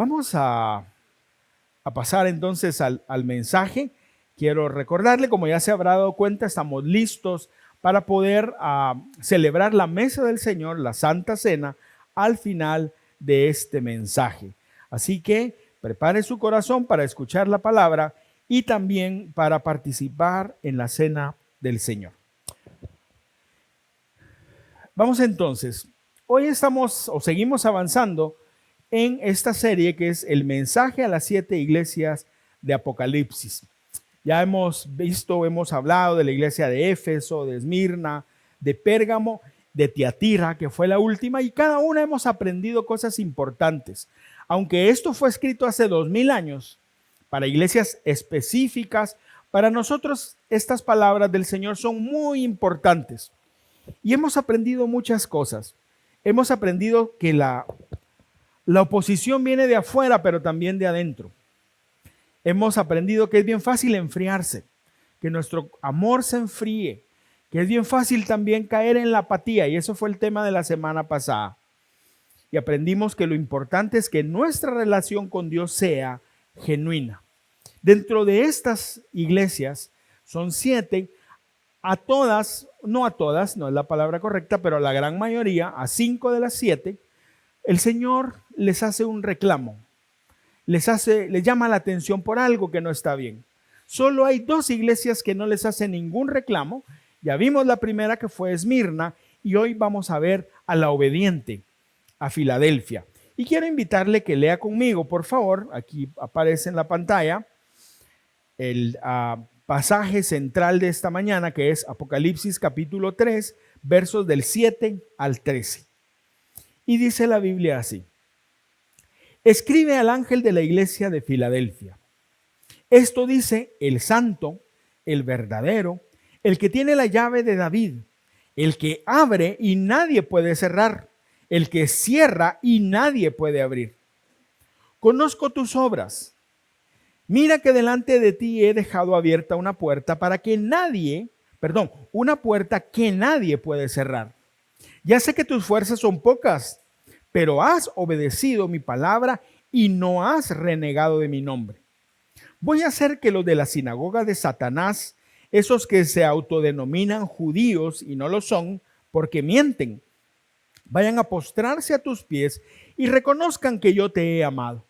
Vamos a pasar entonces al mensaje. Quiero recordarle, como ya se habrá dado cuenta, estamos listos para poder celebrar la mesa del Señor, la Santa Cena, al final de este mensaje. Así que prepare su corazón para escuchar la palabra y también para participar en la Cena del Señor. Vamos entonces. Hoy seguimos avanzando en esta serie que es el mensaje a las 7 iglesias de Apocalipsis. Ya hemos hablado de la iglesia de Éfeso, de Esmirna, de Pérgamo, de Tiatira, que fue la última, y cada una hemos aprendido cosas importantes. Aunque esto fue escrito hace 2000 años, para iglesias específicas, para nosotros estas palabras del Señor son muy importantes. Y hemos aprendido muchas cosas. Hemos aprendido que la oposición viene de afuera, pero también de adentro. Hemos aprendido que es bien fácil enfriarse, que nuestro amor se enfríe, que es bien fácil también caer en la apatía, y eso fue el tema de la semana pasada. Y aprendimos que lo importante es que nuestra relación con Dios sea genuina. Dentro de estas iglesias, son 7, no es la palabra correcta, pero a la gran mayoría, a 5 de las 7, el Señor les hace un reclamo. Les llama la atención por algo que no está bien. Solo hay 2 iglesias que no les hace ningún reclamo. Ya vimos la primera, que fue Esmirna, y hoy vamos a ver a la obediente, a Filadelfia. Y quiero invitarle que lea conmigo, por favor. Aquí aparece en la pantalla el pasaje central de esta mañana, que es Apocalipsis capítulo 3, versos del 7 al 13. Y dice la Biblia así: escribe al ángel de la iglesia de Filadelfia. Esto dice el santo, el verdadero, el que tiene la llave de David, el que abre y nadie puede cerrar, el que cierra y nadie puede abrir. Conozco tus obras. Mira que delante de ti he dejado abierta una puerta una puerta que nadie puede cerrar. Ya sé que tus fuerzas son pocas, pero has obedecido mi palabra y no has renegado de mi nombre. Voy a hacer que los de la sinagoga de Satanás, esos que se autodenominan judíos y no lo son, porque mienten, vayan a postrarse a tus pies y reconozcan que yo te he amado.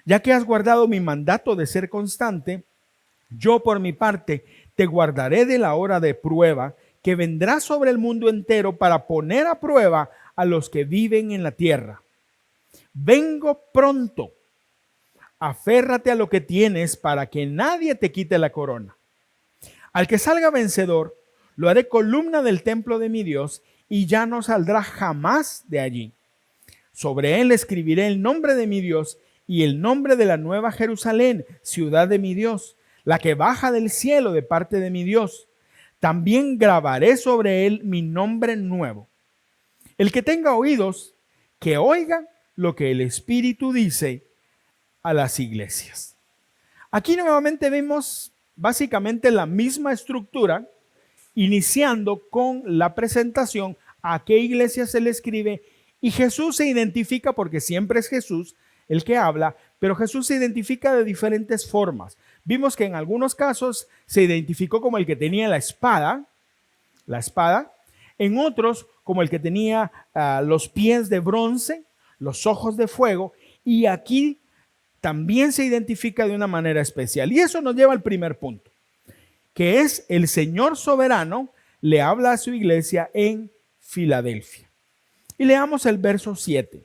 Ya que has guardado mi mandato de ser constante, yo por mi parte te guardaré de la hora de prueba que vendrá sobre el mundo entero para poner a prueba a los que viven en la tierra. Vengo pronto. Aférrate a lo que tienes para que nadie te quite la corona. Al que salga vencedor, lo haré columna del templo de mi Dios y ya no saldrá jamás de allí. Sobre él escribiré el nombre de mi Dios y el nombre de la nueva Jerusalén, ciudad de mi Dios, la que baja del cielo de parte de mi Dios. También grabaré sobre él mi nombre nuevo. El que tenga oídos, que oiga lo que el Espíritu dice a las iglesias. Aquí nuevamente vemos básicamente la misma estructura, iniciando con la presentación a qué iglesia se le escribe, y Jesús se identifica, porque siempre es Jesús el que habla, pero Jesús se identifica de diferentes formas. Vimos que en algunos casos se identificó como el que tenía la espada, en otros como el que tenía los pies de bronce, los ojos de fuego, y aquí también se identifica de una manera especial. Y eso nos lleva al primer punto, que es el Señor soberano le habla a su iglesia en Filadelfia. Y leamos el verso 7.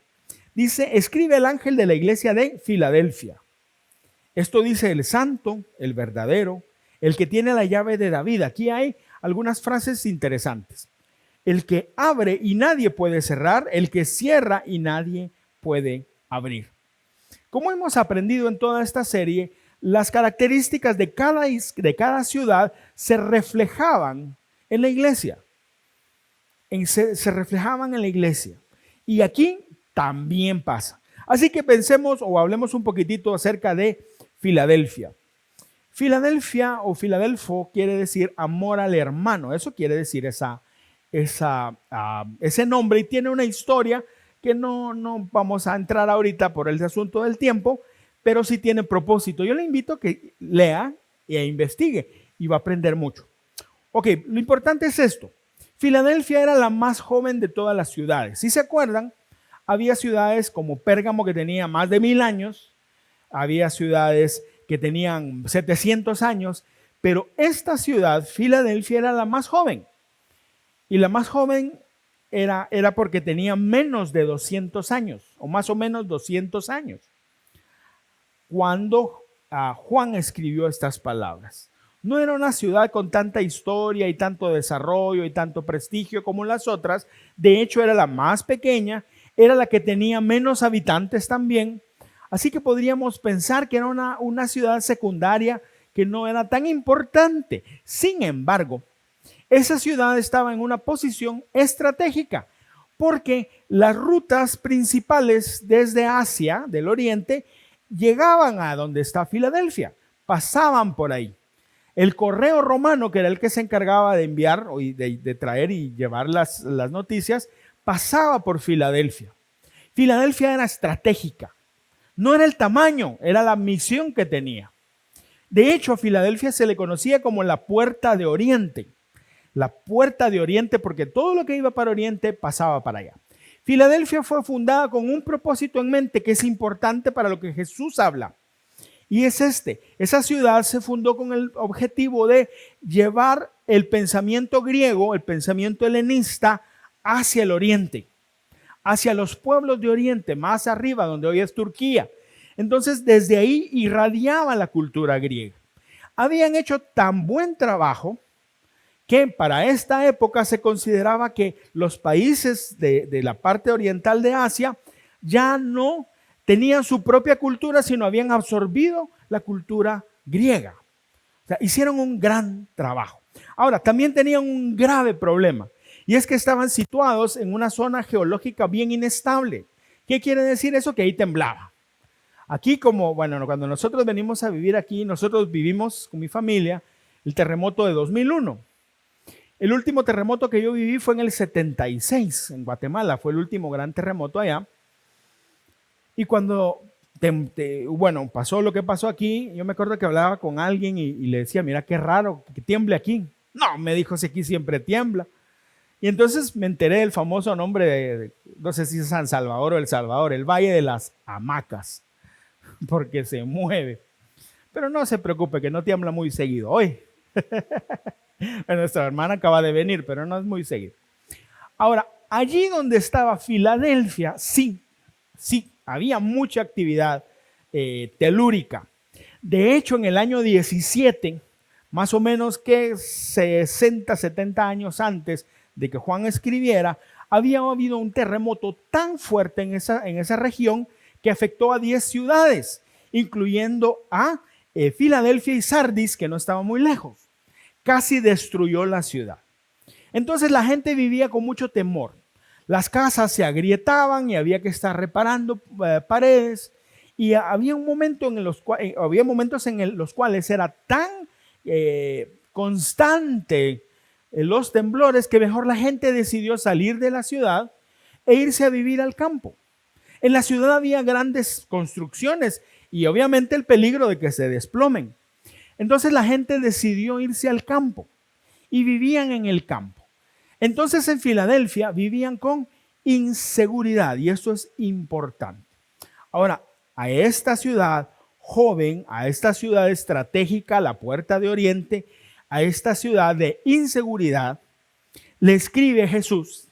Dice: escribe el ángel de la iglesia de Filadelfia. Esto dice el santo, el verdadero, el que tiene la llave de David. Aquí hay algunas frases interesantes. El que abre y nadie puede cerrar, el que cierra y nadie puede abrir. Como hemos aprendido en toda esta serie, las características de cada ciudad se reflejaban en la iglesia. Se reflejaban en la iglesia. Y aquí también pasa. Así que pensemos o hablemos un poquitito acerca de Filadelfia. Filadelfia o Filadelfo quiere decir amor al hermano. Eso quiere decir ese nombre, y tiene una historia que no vamos a entrar ahorita por el asunto del tiempo, pero sí tiene propósito. Yo le invito a que lea e investigue y va a aprender mucho. Ok, lo importante es esto. Filadelfia era la más joven de todas las ciudades. Si se acuerdan, había ciudades como Pérgamo que tenía más de 1000 años, había ciudades que tenían 700 años, pero esta ciudad, Filadelfia, era la más joven. Y la más joven era porque tenía menos de 200 años, o más o menos 200 años, cuando Juan escribió estas palabras. No era una ciudad con tanta historia y tanto desarrollo y tanto prestigio como las otras. De hecho, era la más pequeña, era la que tenía menos habitantes también. Así que podríamos pensar que era una ciudad secundaria que no era tan importante. Sin embargo, esa ciudad estaba en una posición estratégica porque las rutas principales desde Asia, del Oriente, llegaban a donde está Filadelfia, pasaban por ahí. El correo romano, que era el que se encargaba de enviar o de traer y llevar las noticias, pasaba por Filadelfia. Filadelfia era estratégica. No era el tamaño, era la misión que tenía. De hecho, a Filadelfia se le conocía como la Puerta de Oriente. La Puerta de Oriente porque todo lo que iba para Oriente pasaba para allá. Filadelfia fue fundada con un propósito en mente que es importante para lo que Jesús habla. Y es esa ciudad se fundó con el objetivo de llevar el pensamiento griego, el pensamiento helenista, hacia el oriente, hacia los pueblos de oriente, más arriba, donde hoy es Turquía. Entonces, desde ahí irradiaba la cultura griega. Habían hecho tan buen trabajo que para esta época se consideraba que los países de la parte oriental de Asia ya no tenían su propia cultura, sino habían absorbido la cultura griega. O sea, hicieron un gran trabajo. Ahora, también tenían un grave problema, y es que estaban situados en una zona geológica bien inestable. ¿Qué quiere decir eso? Que ahí temblaba. Aquí cuando nosotros venimos a vivir aquí, nosotros vivimos con mi familia el terremoto de 2001. El último terremoto que yo viví fue en el 76, en Guatemala, fue el último gran terremoto allá. Y cuando pasó lo que pasó aquí, yo me acuerdo que hablaba con alguien y le decía, mira qué raro que tiemble aquí. No, me dijo, si aquí siempre tiembla. Y entonces me enteré del famoso nombre no sé si es San Salvador o El Salvador, el Valle de las Hamacas, porque se mueve. Pero no se preocupe, que no tiembla muy seguido hoy. Nuestra hermana acaba de venir, pero no es muy seguido. Ahora, allí donde estaba Filadelfia, sí, había mucha actividad telúrica. De hecho, en el año 17, más o menos que 60, 70 años antes de que Juan escribiera, había habido un terremoto tan fuerte en esa región que afectó a 10 ciudades, incluyendo a Filadelfia y Sardis, que no estaba muy lejos. Casi destruyó la ciudad. Entonces la gente vivía con mucho temor. Las casas se agrietaban y había que estar reparando paredes. Y había momentos en los cuales era tan constante los temblores que mejor la gente decidió salir de la ciudad e irse a vivir al campo. En la ciudad había grandes construcciones y obviamente el peligro de que se desplomen. Entonces la gente decidió irse al campo y vivían en el campo. Entonces en Filadelfia vivían con inseguridad y eso es importante. Ahora, a esta ciudad joven, a esta ciudad estratégica, la Puerta de Oriente, a esta ciudad de inseguridad, le escribe Jesús,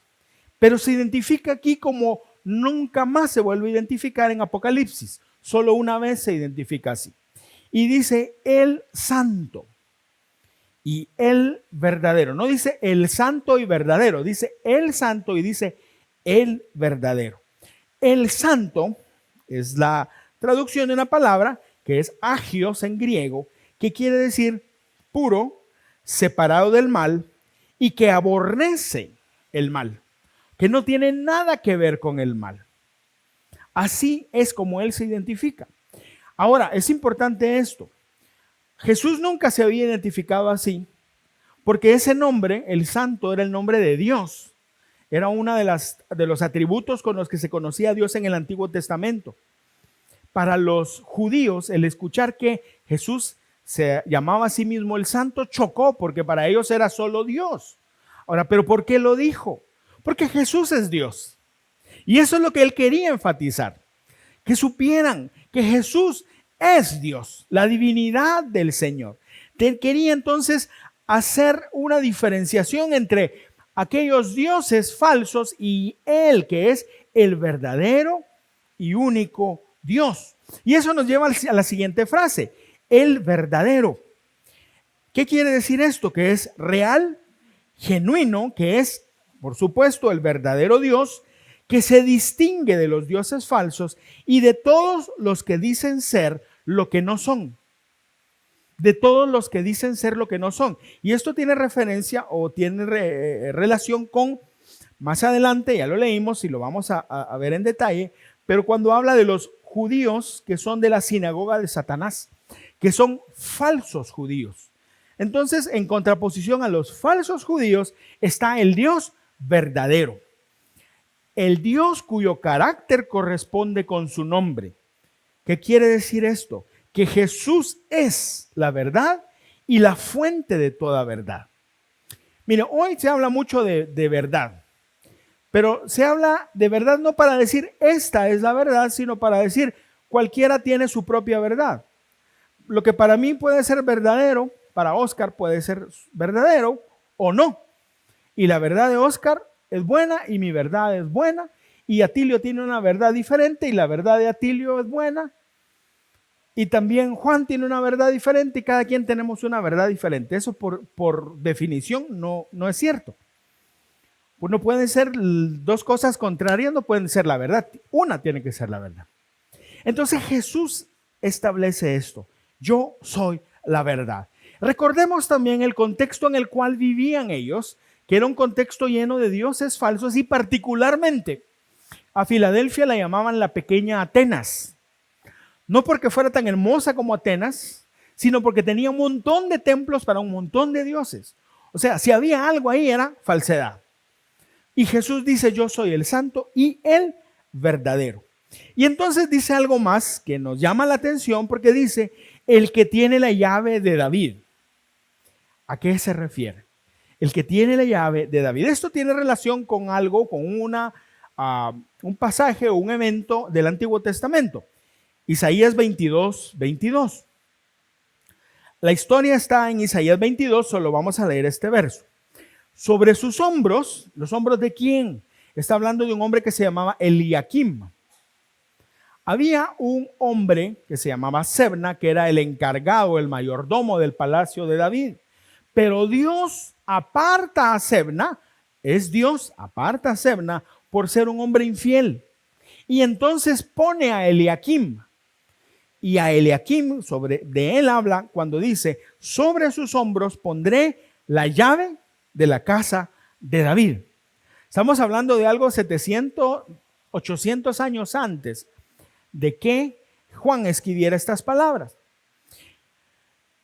pero se identifica aquí como nunca más se vuelve a identificar en Apocalipsis. Solo una vez se identifica así. Y dice el santo y el verdadero. No dice el santo y verdadero, dice el santo y dice el verdadero. El santo es la traducción de una palabra que es agios en griego, que quiere decir puro, separado del mal y que aborrece el mal, que no tiene nada que ver con el mal. Así es como él se identifica. Ahora, es importante esto. Jesús nunca se había identificado así, porque ese nombre, el santo, era el nombre de Dios. Era uno de los atributos con los que se conocía a Dios en el Antiguo Testamento. Para los judíos, el escuchar que Jesús se llamaba a sí mismo el Santo chocó, porque para ellos era solo Dios. Ahora, ¿pero por qué lo dijo? Porque Jesús es Dios. Y eso es lo que él quería enfatizar. Que supieran que Jesús es Dios, la divinidad del Señor. Quería entonces hacer una diferenciación entre aquellos dioses falsos y él, que es el verdadero y único Dios. Y eso nos lleva a la siguiente frase: el verdadero. ¿Qué quiere decir esto? Que es real, genuino, que es, por supuesto, el verdadero Dios, que se distingue de los dioses falsos y de todos los que dicen ser lo que no son. De todos los que dicen ser lo que no son. Y esto tiene referencia o tiene relación con, más adelante, ya lo leímos y lo vamos a ver en detalle, pero cuando habla de los judíos que son de la sinagoga de Satanás, que son falsos judíos. Entonces, en contraposición a los falsos judíos está el Dios verdadero. El Dios cuyo carácter corresponde con su nombre. ¿Qué quiere decir esto? Que Jesús es la verdad y la fuente de toda verdad. Mire, hoy se habla mucho de verdad, pero se habla de verdad no para decir esta es la verdad, sino para decir cualquiera tiene su propia verdad. Lo que para mí puede ser verdadero, para Oscar puede ser verdadero o no. Y la verdad de Oscar es buena y mi verdad es buena, y Atilio tiene una verdad diferente y la verdad de Atilio es buena. Y también Juan tiene una verdad diferente y cada quien tenemos una verdad diferente. Eso por definición no es cierto. Pues no pueden ser dos cosas contrarias, no pueden ser la verdad. Una tiene que ser la verdad. Entonces Jesús establece esto: yo soy la verdad. Recordemos también el contexto en el cual vivían ellos, que era un contexto lleno de dioses falsos, y particularmente a Filadelfia la llamaban la pequeña Atenas. No porque fuera tan hermosa como Atenas, sino porque tenía un montón de templos para un montón de dioses. O sea, si había algo ahí era falsedad. Y Jesús dice: yo soy el santo y el verdadero. Y entonces dice algo más que nos llama la atención, porque dice: el que tiene la llave de David. ¿A qué se refiere? El que tiene la llave de David. Esto tiene relación con algo, con un pasaje o un evento del Antiguo Testamento. Isaías 22, 22. La historia está en Isaías 22, solo vamos a leer este verso. Sobre sus hombros, ¿los hombros de quién? Está hablando de un hombre que se llamaba Eliakim. Había un hombre que se llamaba Sebna, que era el encargado, el mayordomo del palacio de David. Pero Dios aparta a Sebna, es Dios, aparta a Sebna por ser un hombre infiel. Y entonces pone a Eliakim. Y a Eliakim, de él habla cuando dice: sobre sus hombros pondré la llave de la casa de David. Estamos hablando de algo 700, 800 años antes de que Juan escribiera estas palabras.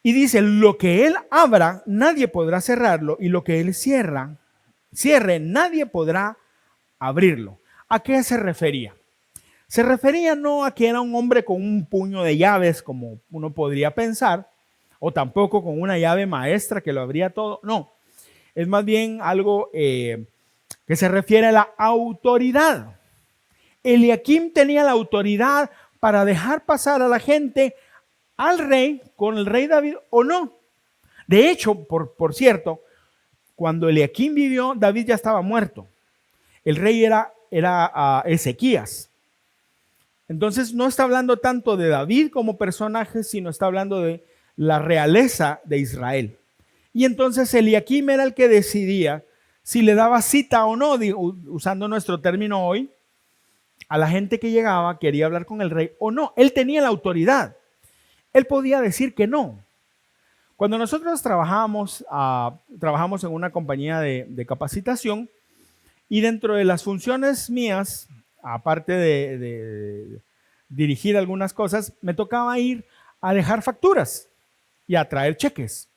Y dice: lo que él abra, nadie podrá cerrarlo, y lo que él cierre, nadie podrá abrirlo. ¿A qué se refería? Se refería no a que era un hombre con un puño de llaves, como uno podría pensar, o tampoco con una llave maestra que lo abría todo. No, es más bien algo que se refiere a la autoridad. Eliakim tenía la autoridad para dejar pasar a la gente al rey, con el rey David o no. De hecho, por cierto, cuando Eliakim vivió, David ya estaba muerto. El rey era Ezequías. Entonces no está hablando tanto de David como personaje, sino está hablando de la realeza de Israel. Y entonces Eliakim era el que decidía si le daba cita o no, usando nuestro término hoy, a la gente que llegaba, quería hablar con el rey o no. Él tenía la autoridad. Él podía decir que no. Cuando nosotros trabajamos en una compañía de capacitación, y dentro de las funciones mías, aparte de dirigir algunas cosas, me tocaba ir a dejar facturas y a traer cheques.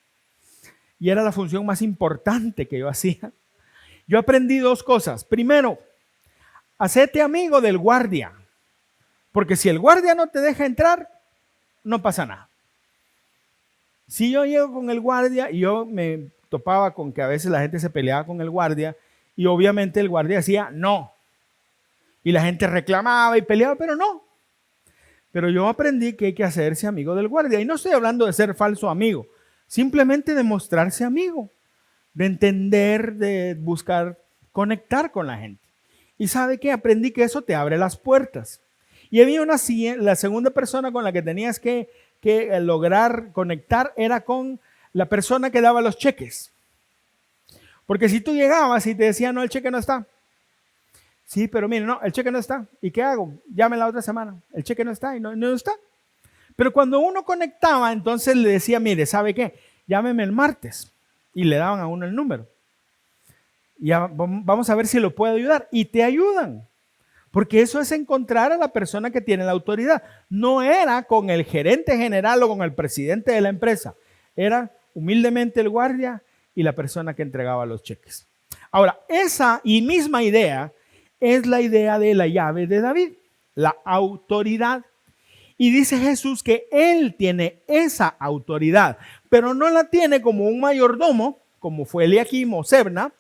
Y era la función más importante que yo hacía. Yo aprendí dos cosas. Primero, hacete amigo del guardia, porque si el guardia no te deja entrar, no pasa nada. Si yo llego con el guardia y yo me topaba con que a veces la gente se peleaba con el guardia y obviamente el guardia decía no. Y la gente reclamaba y peleaba, pero no. Pero yo aprendí que hay que hacerse amigo del guardia. Y no estoy hablando de ser falso amigo, simplemente de mostrarse amigo, de entender, de buscar conectar con la gente. Y ¿sabe qué? Aprendí que eso te abre las puertas. Y había la segunda persona con la que tenías que lograr conectar era con la persona que daba los cheques. Porque si tú llegabas y te decían, no, el cheque no está. Sí, pero mire, no, el cheque no está. ¿Y qué hago? Llame la otra semana. El cheque no está y no está. Pero cuando uno conectaba, entonces le decía, mire, ¿sabe qué? Llámeme el martes. Y le daban a uno el número. Ya vamos a ver si lo puedo ayudar. Y te ayudan. Porque eso es encontrar a la persona que tiene la autoridad. No era con el gerente general o con el presidente de la empresa. Era humildemente el guardia y la persona que entregaba los cheques. Ahora, esa y misma idea es la idea de la llave de David, la autoridad. Y dice Jesús que él tiene esa autoridad, pero no la tiene como un mayordomo, como fue Eliakim o Sebna,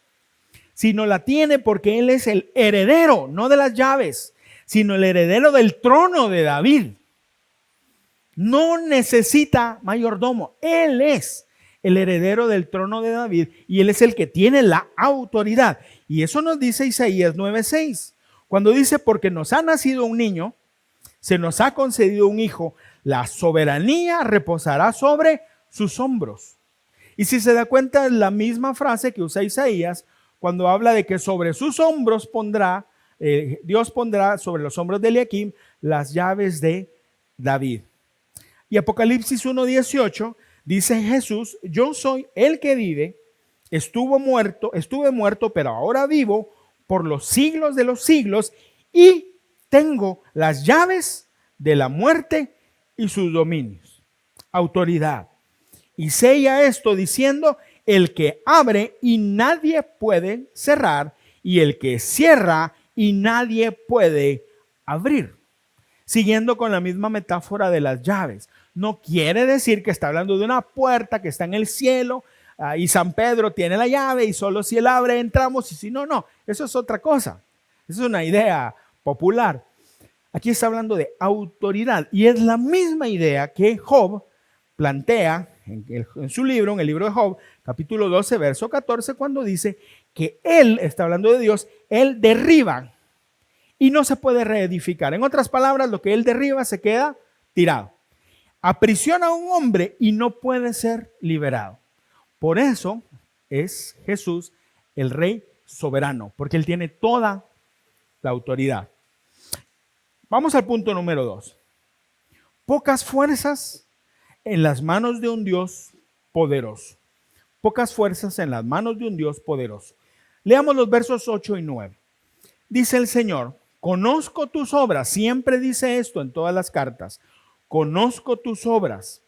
sino la tiene porque él es el heredero, no de las llaves, sino el heredero del trono de David. No necesita mayordomo, él es el heredero del trono de David y él es el que tiene la autoridad. Y eso nos dice Isaías 9:6, cuando dice, porque nos ha nacido un niño, se nos ha concedido un hijo, la soberanía reposará sobre sus hombros. Y si se da cuenta, es la misma frase que usa Isaías cuando habla de que sobre sus hombros pondrá, Dios pondrá sobre los hombros de Eliakim las llaves de David. Y Apocalipsis 1:18 dice Jesús, yo soy el que vive, estuve muerto, pero ahora vivo por los siglos de los siglos y tengo las llaves de la muerte y sus dominios. Autoridad. Y sella esto diciendo, el que abre y nadie puede cerrar, y el que cierra y nadie puede abrir. Siguiendo con la misma metáfora de las llaves. No quiere decir que está hablando de una puerta que está en el cielo y San Pedro tiene la llave y solo si él abre entramos y si no, no. Eso es otra cosa. Eso es una idea popular. Aquí está hablando de autoridad y es la misma idea que Job plantea en su libro, en el libro de Job, capítulo 12, verso 14, cuando dice que él, está hablando de Dios, él derriba y no se puede reedificar. En otras palabras, lo que él derriba se queda tirado. Aprisiona a un hombre y no puede ser liberado. Por eso es Jesús el Rey soberano, porque él tiene toda la autoridad. Vamos al punto número 2. Pocas fuerzas en las manos de un Dios poderoso. Pocas fuerzas en las manos de un Dios poderoso. Leamos los versos 8 y 9. Dice el Señor, conozco tus obras. Siempre dice esto en todas las cartas. Conozco tus obras.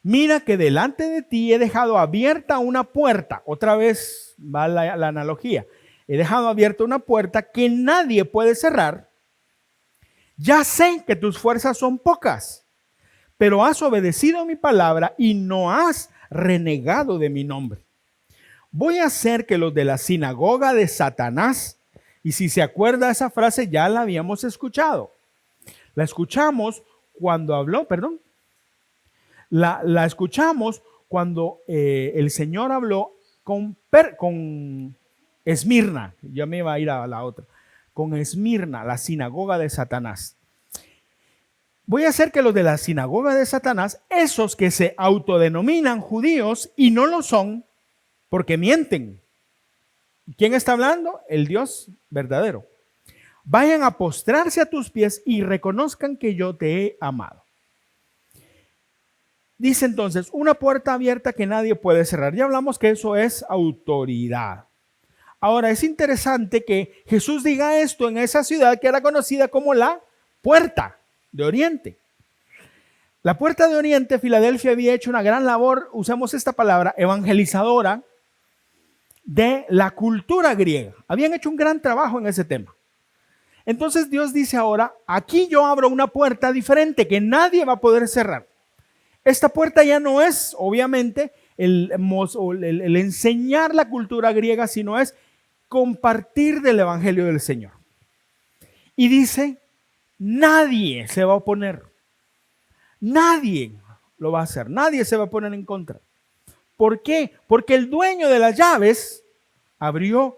Mira que delante de ti he dejado abierta una puerta. Otra vez va la analogía. He dejado abierta una puerta que nadie puede cerrar. Ya sé que tus fuerzas son pocas, pero has obedecido mi palabra y no has renegado de mi nombre. Voy a hacer que los de la sinagoga de Satanás, y si se acuerda esa frase ya la habíamos escuchado. La escuchamos cuando habló, la escuchamos cuando el Señor habló con Esmirna. Ya me iba a ir a la otra. Con Esmirna, la sinagoga de Satanás. Voy a hacer que los de la sinagoga de Satanás, esos que se autodenominan judíos y no lo son, porque mienten. ¿Quién está hablando? El Dios verdadero. Vayan a postrarse a tus pies y reconozcan que yo te he amado. Dice entonces, una puerta abierta que nadie puede cerrar. Ya hablamos que eso es autoridad. Ahora es interesante que Jesús diga esto en esa ciudad que era conocida como la Puerta de Oriente. La Puerta de Oriente, Filadelfia había hecho una gran labor, usamos esta palabra, evangelizadora, de la cultura griega. Habían hecho un gran trabajo en ese tema. Entonces Dios dice ahora, aquí yo abro una puerta diferente que nadie va a poder cerrar. Esta puerta ya no es, obviamente, el enseñar la cultura griega, sino es compartir del Evangelio del Señor. Y dice, nadie se va a oponer. Nadie lo va a hacer. Nadie se va a poner en contra. ¿Por qué? Porque el dueño de las llaves abrió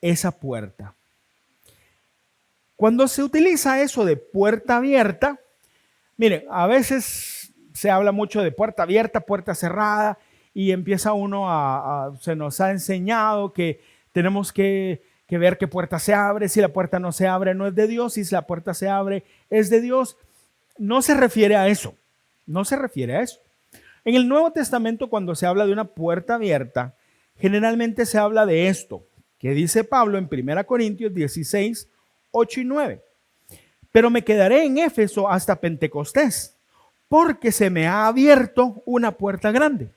esa puerta. Cuando se utiliza eso de puerta abierta, miren, a veces se habla mucho de puerta abierta, puerta cerrada, y empieza uno se nos ha enseñado que tenemos que ver qué puerta se abre. Si la puerta no se abre, no es de Dios. Si la puerta se abre, es de Dios. No se refiere a eso. No se refiere a eso. En el Nuevo Testamento, cuando se habla de una puerta abierta, generalmente se habla de esto, que dice Pablo en 1 Corintios 16, 8 y 9. Pero me quedaré en Éfeso hasta Pentecostés, porque se me ha abierto una puerta grande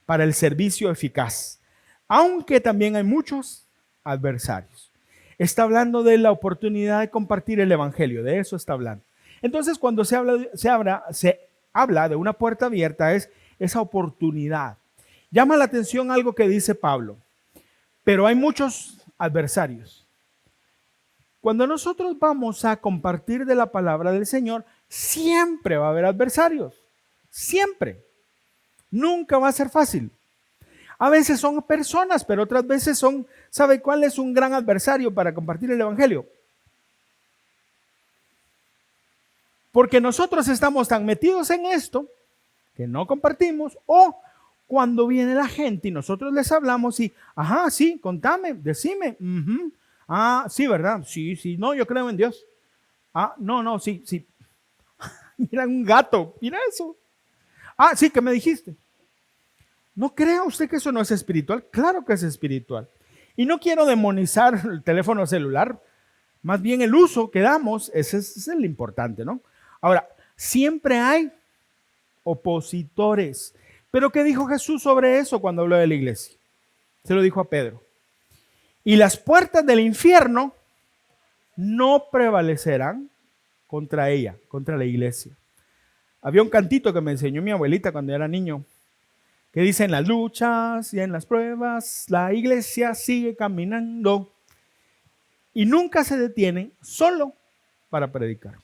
para el servicio eficaz, aunque también hay muchos adversarios. Está hablando de la oportunidad de compartir el Evangelio, de eso está hablando. Entonces, cuando se habla de una puerta abierta, es esa oportunidad. Llama la atención algo que dice Pablo, pero hay muchos adversarios. Cuando nosotros vamos a compartir de la palabra del Señor, siempre va a haber adversarios, siempre. Nunca va a ser fácil. A veces son personas, pero otras veces son, ¿sabe cuál es un gran adversario para compartir el Evangelio? Porque nosotros estamos tan metidos en esto que no compartimos, o cuando viene la gente y nosotros les hablamos y, ajá, sí, contame, decime, ah, sí, ¿verdad? Sí, no, yo creo en Dios. Ah, no, sí. Mira un gato, mira eso. Ah, sí, ¿qué me dijiste? ¿No crea usted que eso no es espiritual? Claro que es espiritual. Y no quiero demonizar el teléfono celular, más bien el uso que damos, ese es el importante, ¿no? Ahora, siempre hay opositores. ¿Pero qué dijo Jesús sobre eso cuando habló de la iglesia? Se lo dijo a Pedro. Y las puertas del infierno no prevalecerán contra ella, contra la iglesia. Había un cantito que me enseñó mi abuelita cuando era niño, que dice: en las luchas y en las pruebas, la iglesia sigue caminando y nunca se detiene solo para predicar.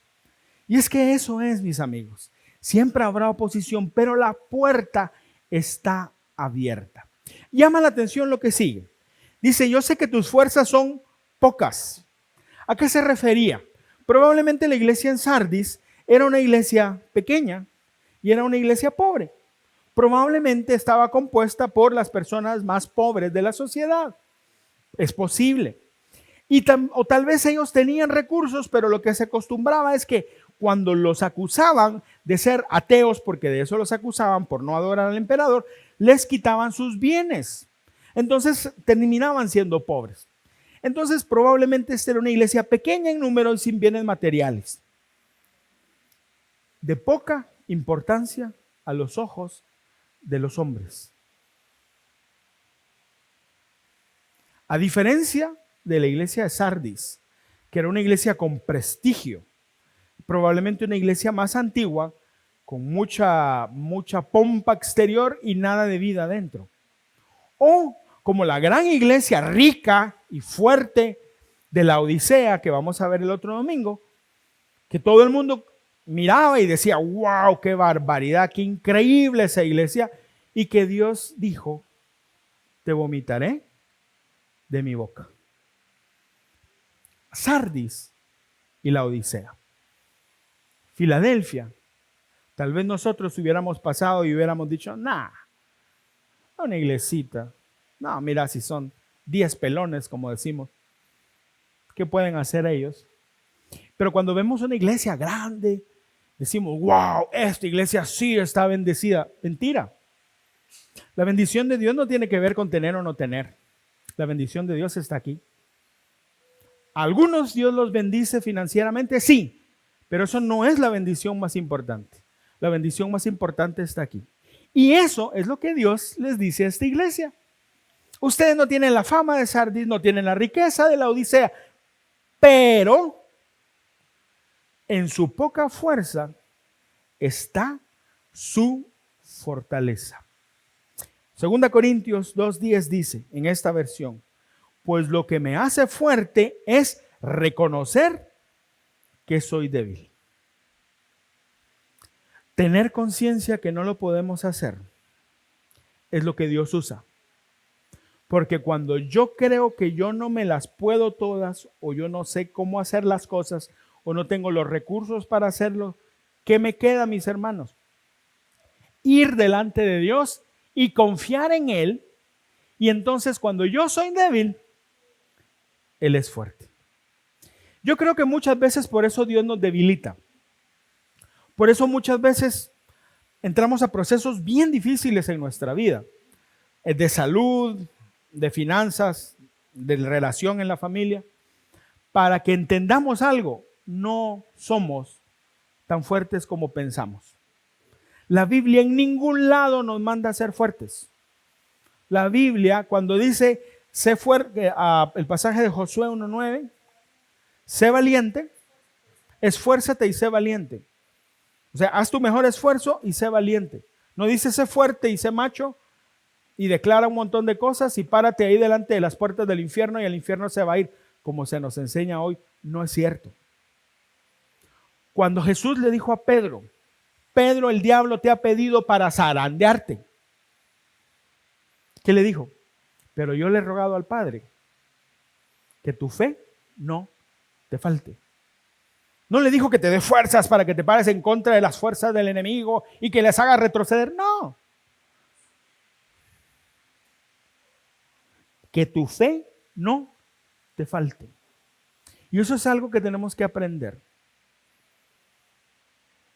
Y es que eso es, mis amigos. Siempre habrá oposición, pero la puerta está abierta. Llama la atención lo que sigue. Dice: yo sé que tus fuerzas son pocas. ¿A qué se refería? Probablemente la iglesia en Sardis era una iglesia pequeña y era una iglesia pobre. Probablemente estaba compuesta por las personas más pobres de la sociedad. Es posible. O tal vez ellos tenían recursos, pero lo que se acostumbraba es que cuando los acusaban de ser ateos, porque de eso los acusaban por no adorar al emperador, les quitaban sus bienes. Entonces terminaban siendo pobres. Entonces probablemente esta era una iglesia pequeña en número y sin bienes materiales, de poca importancia a los ojos de los hombres. A diferencia de la iglesia de Sardis, que era una iglesia con prestigio, probablemente una iglesia más antigua, con mucha pompa exterior y nada de vida adentro. O como la gran iglesia rica y fuerte de la Odisea, que vamos a ver el otro domingo, que todo el mundo miraba y decía: wow, qué barbaridad, qué increíble esa iglesia, y que Dios dijo: te vomitaré de mi boca. Sardis y la Odisea. Filadelfia, tal vez nosotros hubiéramos pasado y hubiéramos dicho: nah, una iglesita, no, mira, si son 10 pelones, como decimos, ¿qué pueden hacer ellos? Pero cuando vemos una iglesia grande, decimos: wow, esta iglesia sí está bendecida. Mentira. La bendición de Dios no tiene que ver con tener o no tener. La bendición de Dios está aquí. A algunos Dios los bendice financieramente, sí, pero eso no es la bendición más importante. La bendición más importante está aquí. Y eso es lo que Dios les dice a esta iglesia. Ustedes no tienen la fama de Sardis, no tienen la riqueza de la Odisea, pero en su poca fuerza está su fortaleza. 2 Corintios 2:10 dice en esta versión: pues lo que me hace fuerte es reconocer que soy débil. Tener conciencia que no lo podemos hacer es lo que Dios usa. Porque cuando yo creo que yo no me las puedo todas, o yo no sé cómo hacer las cosas, o no tengo los recursos para hacerlo, ¿qué me queda, mis hermanos? Ir delante de Dios y confiar en Él. Y entonces cuando yo soy débil, Él es fuerte. Yo creo que muchas veces por eso Dios nos debilita. Por eso muchas veces entramos a procesos bien difíciles en nuestra vida, de salud, de finanzas, de relación en la familia, para que entendamos algo: no somos tan fuertes como pensamos. La Biblia en ningún lado nos manda a ser fuertes. La Biblia, cuando dice, sé fuerte, el pasaje de Josué 1:9, sé valiente, esfuérzate y sé valiente. O sea, haz tu mejor esfuerzo y sé valiente. No dice sé fuerte y sé macho y declara un montón de cosas y párate ahí delante de las puertas del infierno y el infierno se va a ir, como se nos enseña hoy. No es cierto. Cuando Jesús le dijo a Pedro: Pedro, el diablo te ha pedido para zarandearte, ¿qué le dijo? Pero yo le he rogado al Padre que tu fe no te falte. No le dijo que te dé fuerzas para que te pares en contra de las fuerzas del enemigo y que les hagas retroceder. No. Que tu fe no te falte. Y eso es algo que tenemos que aprender.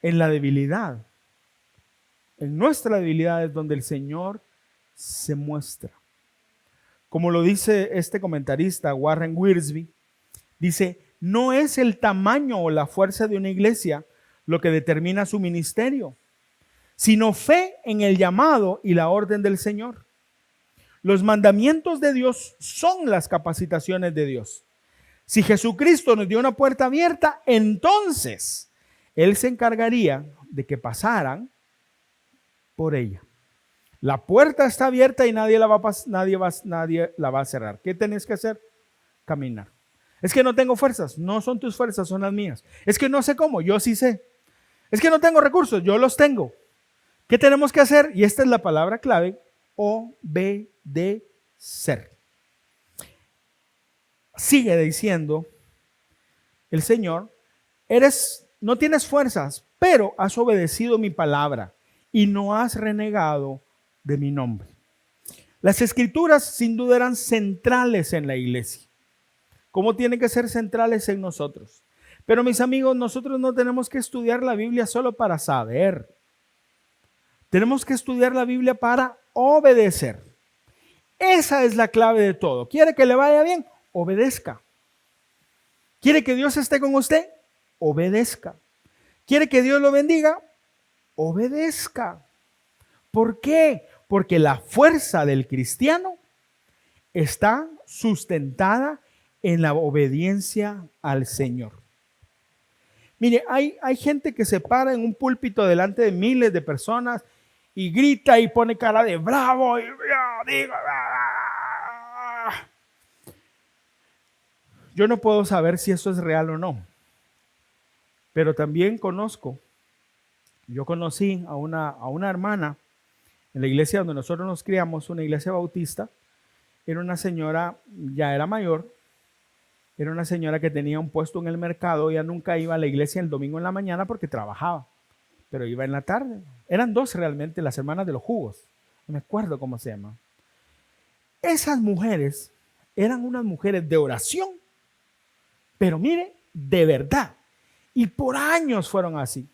En la debilidad, en nuestra debilidad es donde el Señor se muestra. Como lo dice este comentarista Warren Wiersbe, dice: no es el tamaño o la fuerza de una iglesia lo que determina su ministerio, sino fe en el llamado y la orden del Señor. Los mandamientos de Dios son las capacitaciones de Dios. Si Jesucristo nos dio una puerta abierta, entonces Él se encargaría de que pasaran por ella. La puerta está abierta y nadie la va a cerrar. ¿Qué tenés que hacer? Caminar. Es que no tengo fuerzas. No son tus fuerzas, son las mías. Es que no sé cómo, yo sí sé. Es que no tengo recursos, yo los tengo. ¿Qué tenemos que hacer? Y esta es la palabra clave: obedecer. Sigue diciendo el Señor: no tienes fuerzas, pero has obedecido mi palabra y no has renegado de mi nombre. Las escrituras sin duda eran centrales en la iglesia, como tienen que ser centrales en nosotros. Pero mis amigos, nosotros no tenemos que estudiar la Biblia solo para saber. Tenemos que estudiar la Biblia para obedecer. Esa es la clave de todo. ¿Quiere que le vaya bien? Obedezca. ¿Quiere que Dios esté con usted? Obedezca. ¿Quiere que Dios lo bendiga? Obedezca. ¿Por qué? Porque la fuerza del cristiano está sustentada en la obediencia al Señor. Mire, hay gente que se para en un púlpito delante de miles de personas y grita y pone cara de bravo y digo, yo no puedo saber si eso es real o no, pero también yo conocí a una hermana en la iglesia donde nosotros nos criamos, una iglesia bautista. Era una señora, ya era mayor, era una señora que tenía un puesto en el mercado. Ella nunca iba a la iglesia el domingo en la mañana porque trabajaba, pero iba en la tarde. Eran dos realmente, las hermanas de los jugos, no me acuerdo cómo se llama. Esas mujeres eran unas mujeres de oración, pero mire, de verdad, y por años fueron así.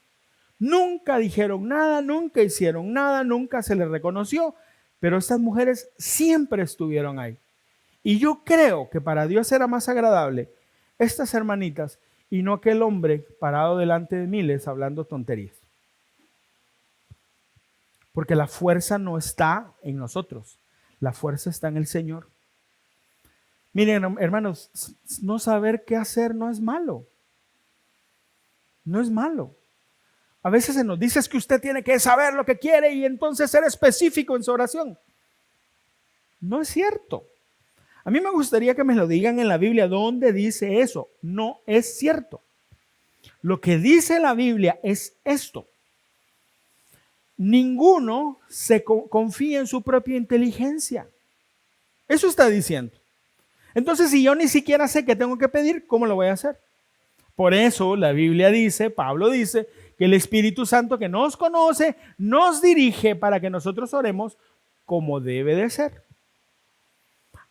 Nunca dijeron nada, nunca hicieron nada, nunca se les reconoció, pero estas mujeres siempre estuvieron ahí. Y yo creo que para Dios era más agradable estas hermanitas y no aquel hombre parado delante de miles hablando tonterías. Porque la fuerza no está en nosotros. La fuerza está en el Señor. Miren, hermanos, no saber qué hacer no es malo. No es malo. A veces se nos dice es que usted tiene que saber lo que quiere y entonces ser específico en su oración. No es cierto. A mí me gustaría que me lo digan en la Biblia dónde dice eso. No es cierto. Lo que dice la Biblia es esto. Ninguno se confía en su propia inteligencia. Eso está diciendo. Entonces, si yo ni siquiera sé qué tengo que pedir, ¿cómo lo voy a hacer? Por eso la Biblia dice, Pablo dice, que el Espíritu Santo que nos conoce, nos dirige para que nosotros oremos como debe de ser.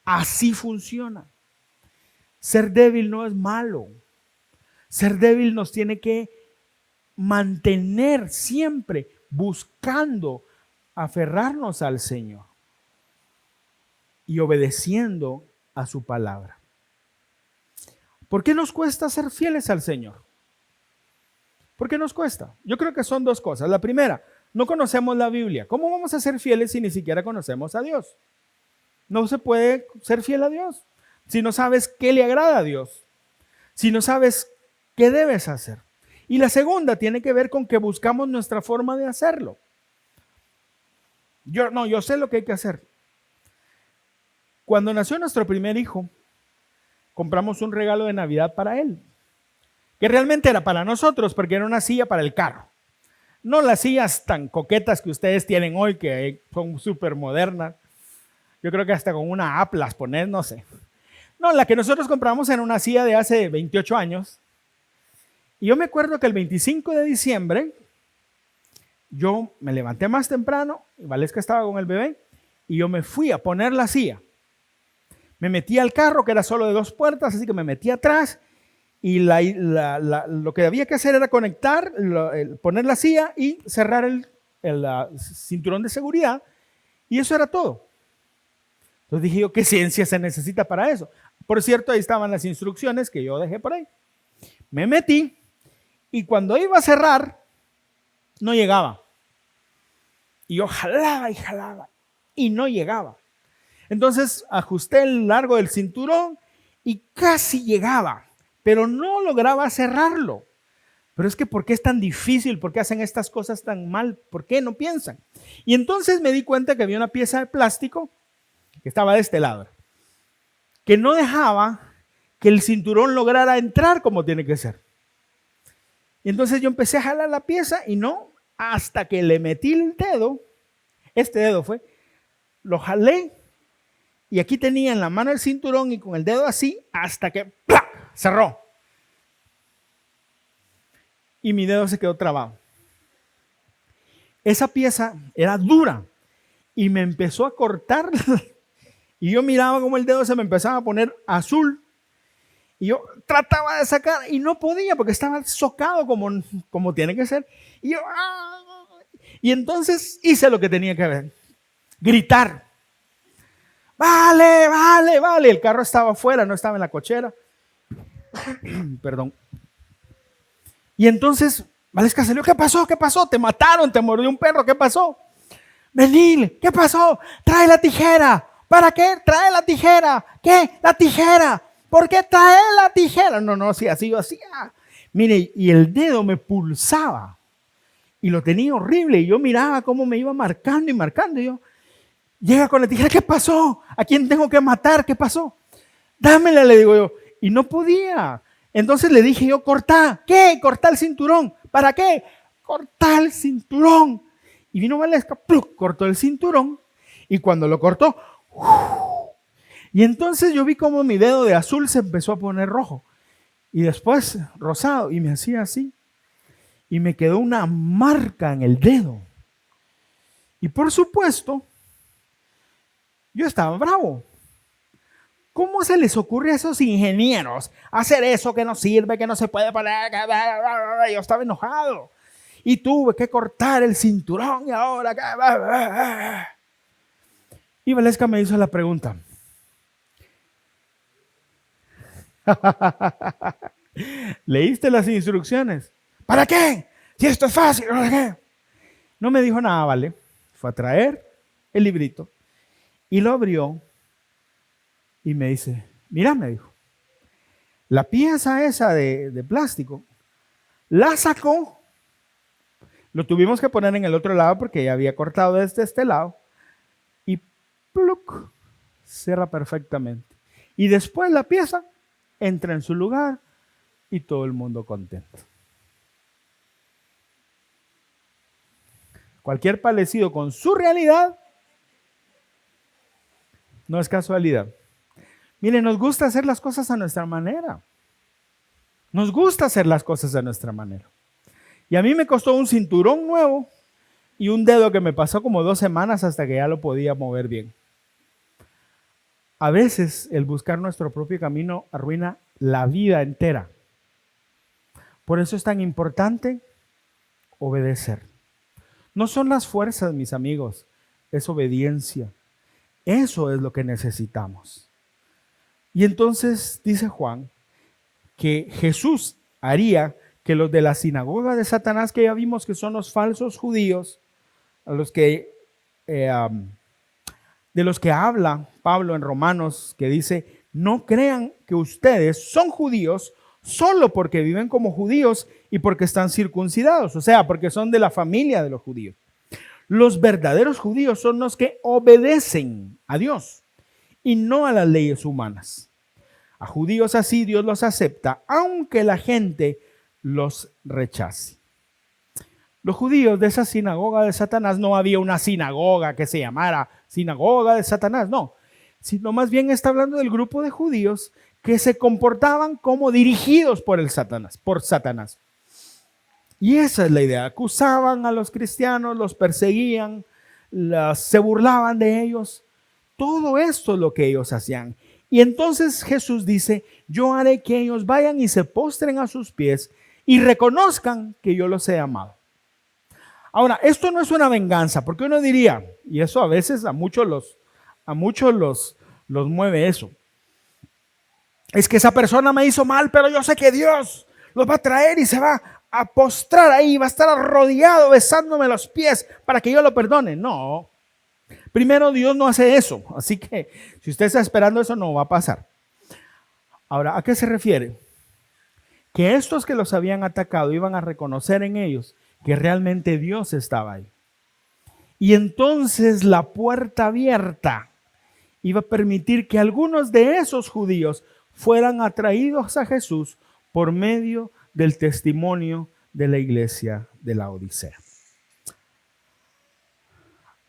Así funciona. Ser débil no es malo. Ser débil nos tiene que mantener siempre buscando aferrarnos al Señor y obedeciendo a su palabra. ¿Por qué nos cuesta ser fieles al Señor? ¿Por qué nos cuesta? Yo creo que son dos cosas. La primera, no conocemos la Biblia. ¿Cómo vamos a ser fieles si ni siquiera conocemos a Dios? No se puede ser fiel a Dios si no sabes qué le agrada a Dios, si no sabes qué debes hacer. Y la segunda tiene que ver con que buscamos nuestra forma de hacerlo. Yo sé lo que hay que hacer. Cuando nació nuestro primer hijo, compramos un regalo de Navidad para él, que realmente era para nosotros porque era una silla para el carro. No las sillas tan coquetas que ustedes tienen hoy, que son súper modernas. Yo creo que hasta con una app las pones, no sé. No, la que nosotros compramos era una silla de hace 28 años. Y yo me acuerdo que el 25 de diciembre, yo me levanté más temprano, y Valesca estaba con el bebé, y yo me fui a poner la silla. Me metí al carro, que era solo de 2 puertas, así que me metí atrás, y lo que había que hacer era conectar, poner la silla y cerrar el cinturón de seguridad, y eso era todo. Entonces dije yo, ¿qué ciencia se necesita para eso? Por cierto, ahí estaban las instrucciones que yo dejé por ahí. Me metí, y cuando iba a cerrar, no llegaba. Y yo jalaba y jalaba, y no llegaba. Entonces ajusté el largo del cinturón y casi llegaba, pero no lograba cerrarlo. Pero es que ¿por qué es tan difícil? ¿Por qué hacen estas cosas tan mal? ¿Por qué no piensan? Y entonces me di cuenta que había una pieza de plástico que estaba de este lado, que no dejaba que el cinturón lograra entrar como tiene que ser. Y entonces yo empecé a jalar la pieza y no, hasta que le metí el dedo, este dedo fue, lo jalé y aquí tenía en la mano el cinturón y con el dedo así hasta que ¡plá! Cerró. Y mi dedo se quedó trabado. Esa pieza era dura y me empezó a cortar y yo miraba como el dedo se me empezaba a poner azul. Y yo trataba de sacar y no podía porque estaba socado como tiene que ser. Y yo, y entonces hice lo que tenía que hacer. Gritar. Vale, vale, vale. El carro estaba afuera, no estaba en la cochera. Perdón. Y entonces, Valesca salió. ¿Qué pasó? ¿Qué pasó? Te mataron, te mordió un perro. ¿Qué pasó? Benil, ¿qué pasó? Trae la tijera. ¿Para qué? Trae la tijera. ¿Qué? La tijera. ¿Por qué trae la tijera? No, sí, así yo hacía. Mire, y el dedo me pulsaba. Y lo tenía horrible. Y yo miraba cómo me iba marcando y marcando. Y yo, llega con la tijera. ¿Qué pasó? ¿A quién tengo que matar? ¿Qué pasó? Dámela, le digo yo. Y no podía. Entonces le dije yo, cortá. ¿Qué? Cortá el cinturón. ¿Para qué? Cortá el cinturón. Y vino Valesca, ¡pluc! Cortó el cinturón. Y cuando lo cortó, y entonces yo vi como mi dedo de azul se empezó a poner rojo. Y después rosado. Y me hacía así. Y me quedó una marca en el dedo. Y por supuesto, yo estaba bravo. ¿Cómo se les ocurre a esos ingenieros hacer eso que no sirve, que no se puede poner? Yo estaba enojado. Y tuve que cortar el cinturón y ahora... Y Valesca me hizo la pregunta. ¿Leíste las instrucciones? ¿Para qué? Si esto es fácil, ¿para qué? No me dijo nada, ¿vale? Fue a traer el librito Y lo abrió y me dice, mira, me dijo, la pieza esa de plástico, la sacó, lo tuvimos que poner en el otro lado porque ya había cortado desde este lado y ¡pluc! Cierra perfectamente. Y después la pieza entra en su lugar y todo el mundo contento. Cualquier parecido con su realidad no es casualidad. Miren, nos gusta hacer las cosas a nuestra manera. Nos gusta hacer las cosas a nuestra manera. Y a mí me costó un cinturón nuevo y un dedo que me pasó como 2 semanas hasta que ya lo podía mover bien. A veces el buscar nuestro propio camino arruina la vida entera. Por eso es tan importante obedecer. No son las fuerzas, mis amigos, es obediencia. Eso es lo que necesitamos. Y entonces dice Juan que Jesús haría que los de la sinagoga de Satanás, que ya vimos que son los falsos judíos, a los que, de los que habla Pablo en Romanos, que dice, no crean que ustedes son judíos solo porque viven como judíos y porque están circuncidados, o sea, porque son de la familia de los judíos. Los verdaderos judíos son los que obedecen a Dios y no a las leyes humanas. A judíos así Dios los acepta, aunque la gente los rechace. Los judíos de esa sinagoga de Satanás, no había una sinagoga que se llamara sinagoga de Satanás, no, sino más bien está hablando del grupo de judíos que se comportaban como dirigidos por Satanás. Y esa es la idea, acusaban a los cristianos, los perseguían, se burlaban de ellos. Todo esto es lo que ellos hacían. Y entonces Jesús dice, yo haré que ellos vayan y se postren a sus pies y reconozcan que yo los he amado. Ahora, esto no es una venganza, porque uno diría, y eso a veces a muchos los mueve eso. Es que esa persona me hizo mal, pero yo sé que Dios los va a traer y se va a postrar ahí, va a estar arrodillado besándome los pies para que yo lo perdone. No. Primero, Dios no hace eso, así que si usted está esperando eso, no va a pasar. Ahora, ¿a qué se refiere? Que estos que los habían atacado iban a reconocer en ellos que realmente Dios estaba ahí. Y entonces la puerta abierta iba a permitir que algunos de esos judíos fueran atraídos a Jesús por medio del testimonio de la iglesia de la Odisea.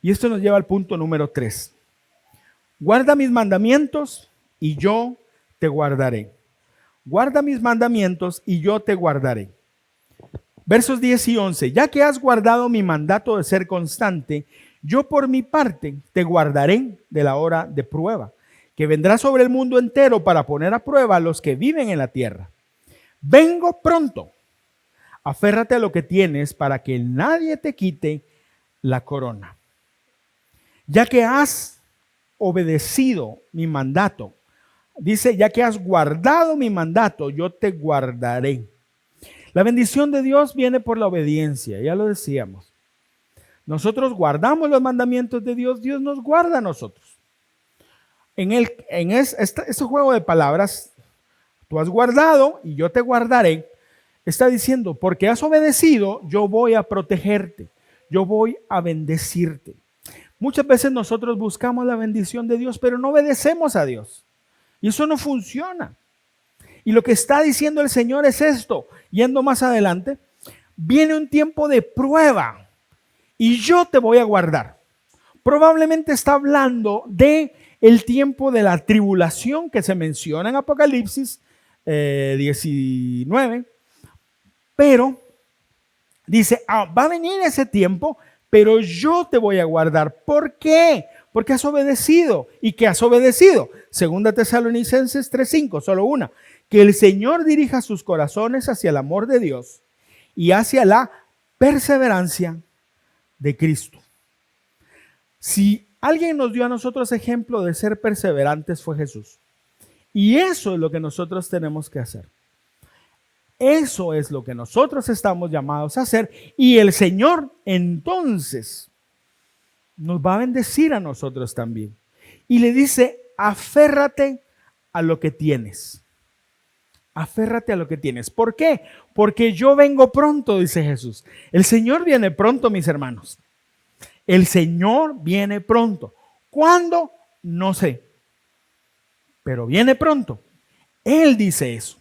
Y esto nos lleva al punto número 3. Guarda mis mandamientos y yo te guardaré. Guarda mis mandamientos y yo te guardaré. Versos 10 y 11. Ya que has guardado mi mandato de ser constante, yo por mi parte te guardaré de la hora de prueba, que vendrá sobre el mundo entero para poner a prueba a los que viven en la tierra. Vengo pronto. Aférrate a lo que tienes para que nadie te quite la corona. Ya que has obedecido mi mandato, dice, ya que has guardado mi mandato, yo te guardaré. La bendición de Dios viene por la obediencia, ya lo decíamos. Nosotros guardamos los mandamientos de Dios, Dios nos guarda a nosotros. Este juego de palabras, tú has guardado y yo te guardaré, está diciendo, porque has obedecido, yo voy a protegerte, yo voy a bendecirte. Muchas veces nosotros buscamos la bendición de Dios, pero no obedecemos a Dios. Y eso no funciona. Y lo que está diciendo el Señor es esto, yendo más adelante, viene un tiempo de prueba y yo te voy a guardar. Probablemente está hablando de el tiempo de la tribulación que se menciona en Apocalipsis 19, pero dice, va a venir ese tiempo, pero yo te voy a guardar. ¿Por qué? Porque has obedecido. ¿Y qué has obedecido? Segunda Tesalonicenses 3:5, solo una. Que el Señor dirija sus corazones hacia el amor de Dios y hacia la perseverancia de Cristo. Si alguien nos dio a nosotros ejemplo de ser perseverantes fue Jesús. Y eso es lo que nosotros tenemos que hacer. Eso es lo que nosotros estamos llamados a hacer. Y el Señor entonces nos va a bendecir a nosotros también. y le dice, aférrate a lo que tienes. Aférrate a lo que tienes. ¿Por qué? Porque yo vengo pronto, dice Jesús. El Señor viene pronto, mis hermanos. El Señor viene pronto. ¿Cuándo? No sé. Pero viene pronto. Él dice eso.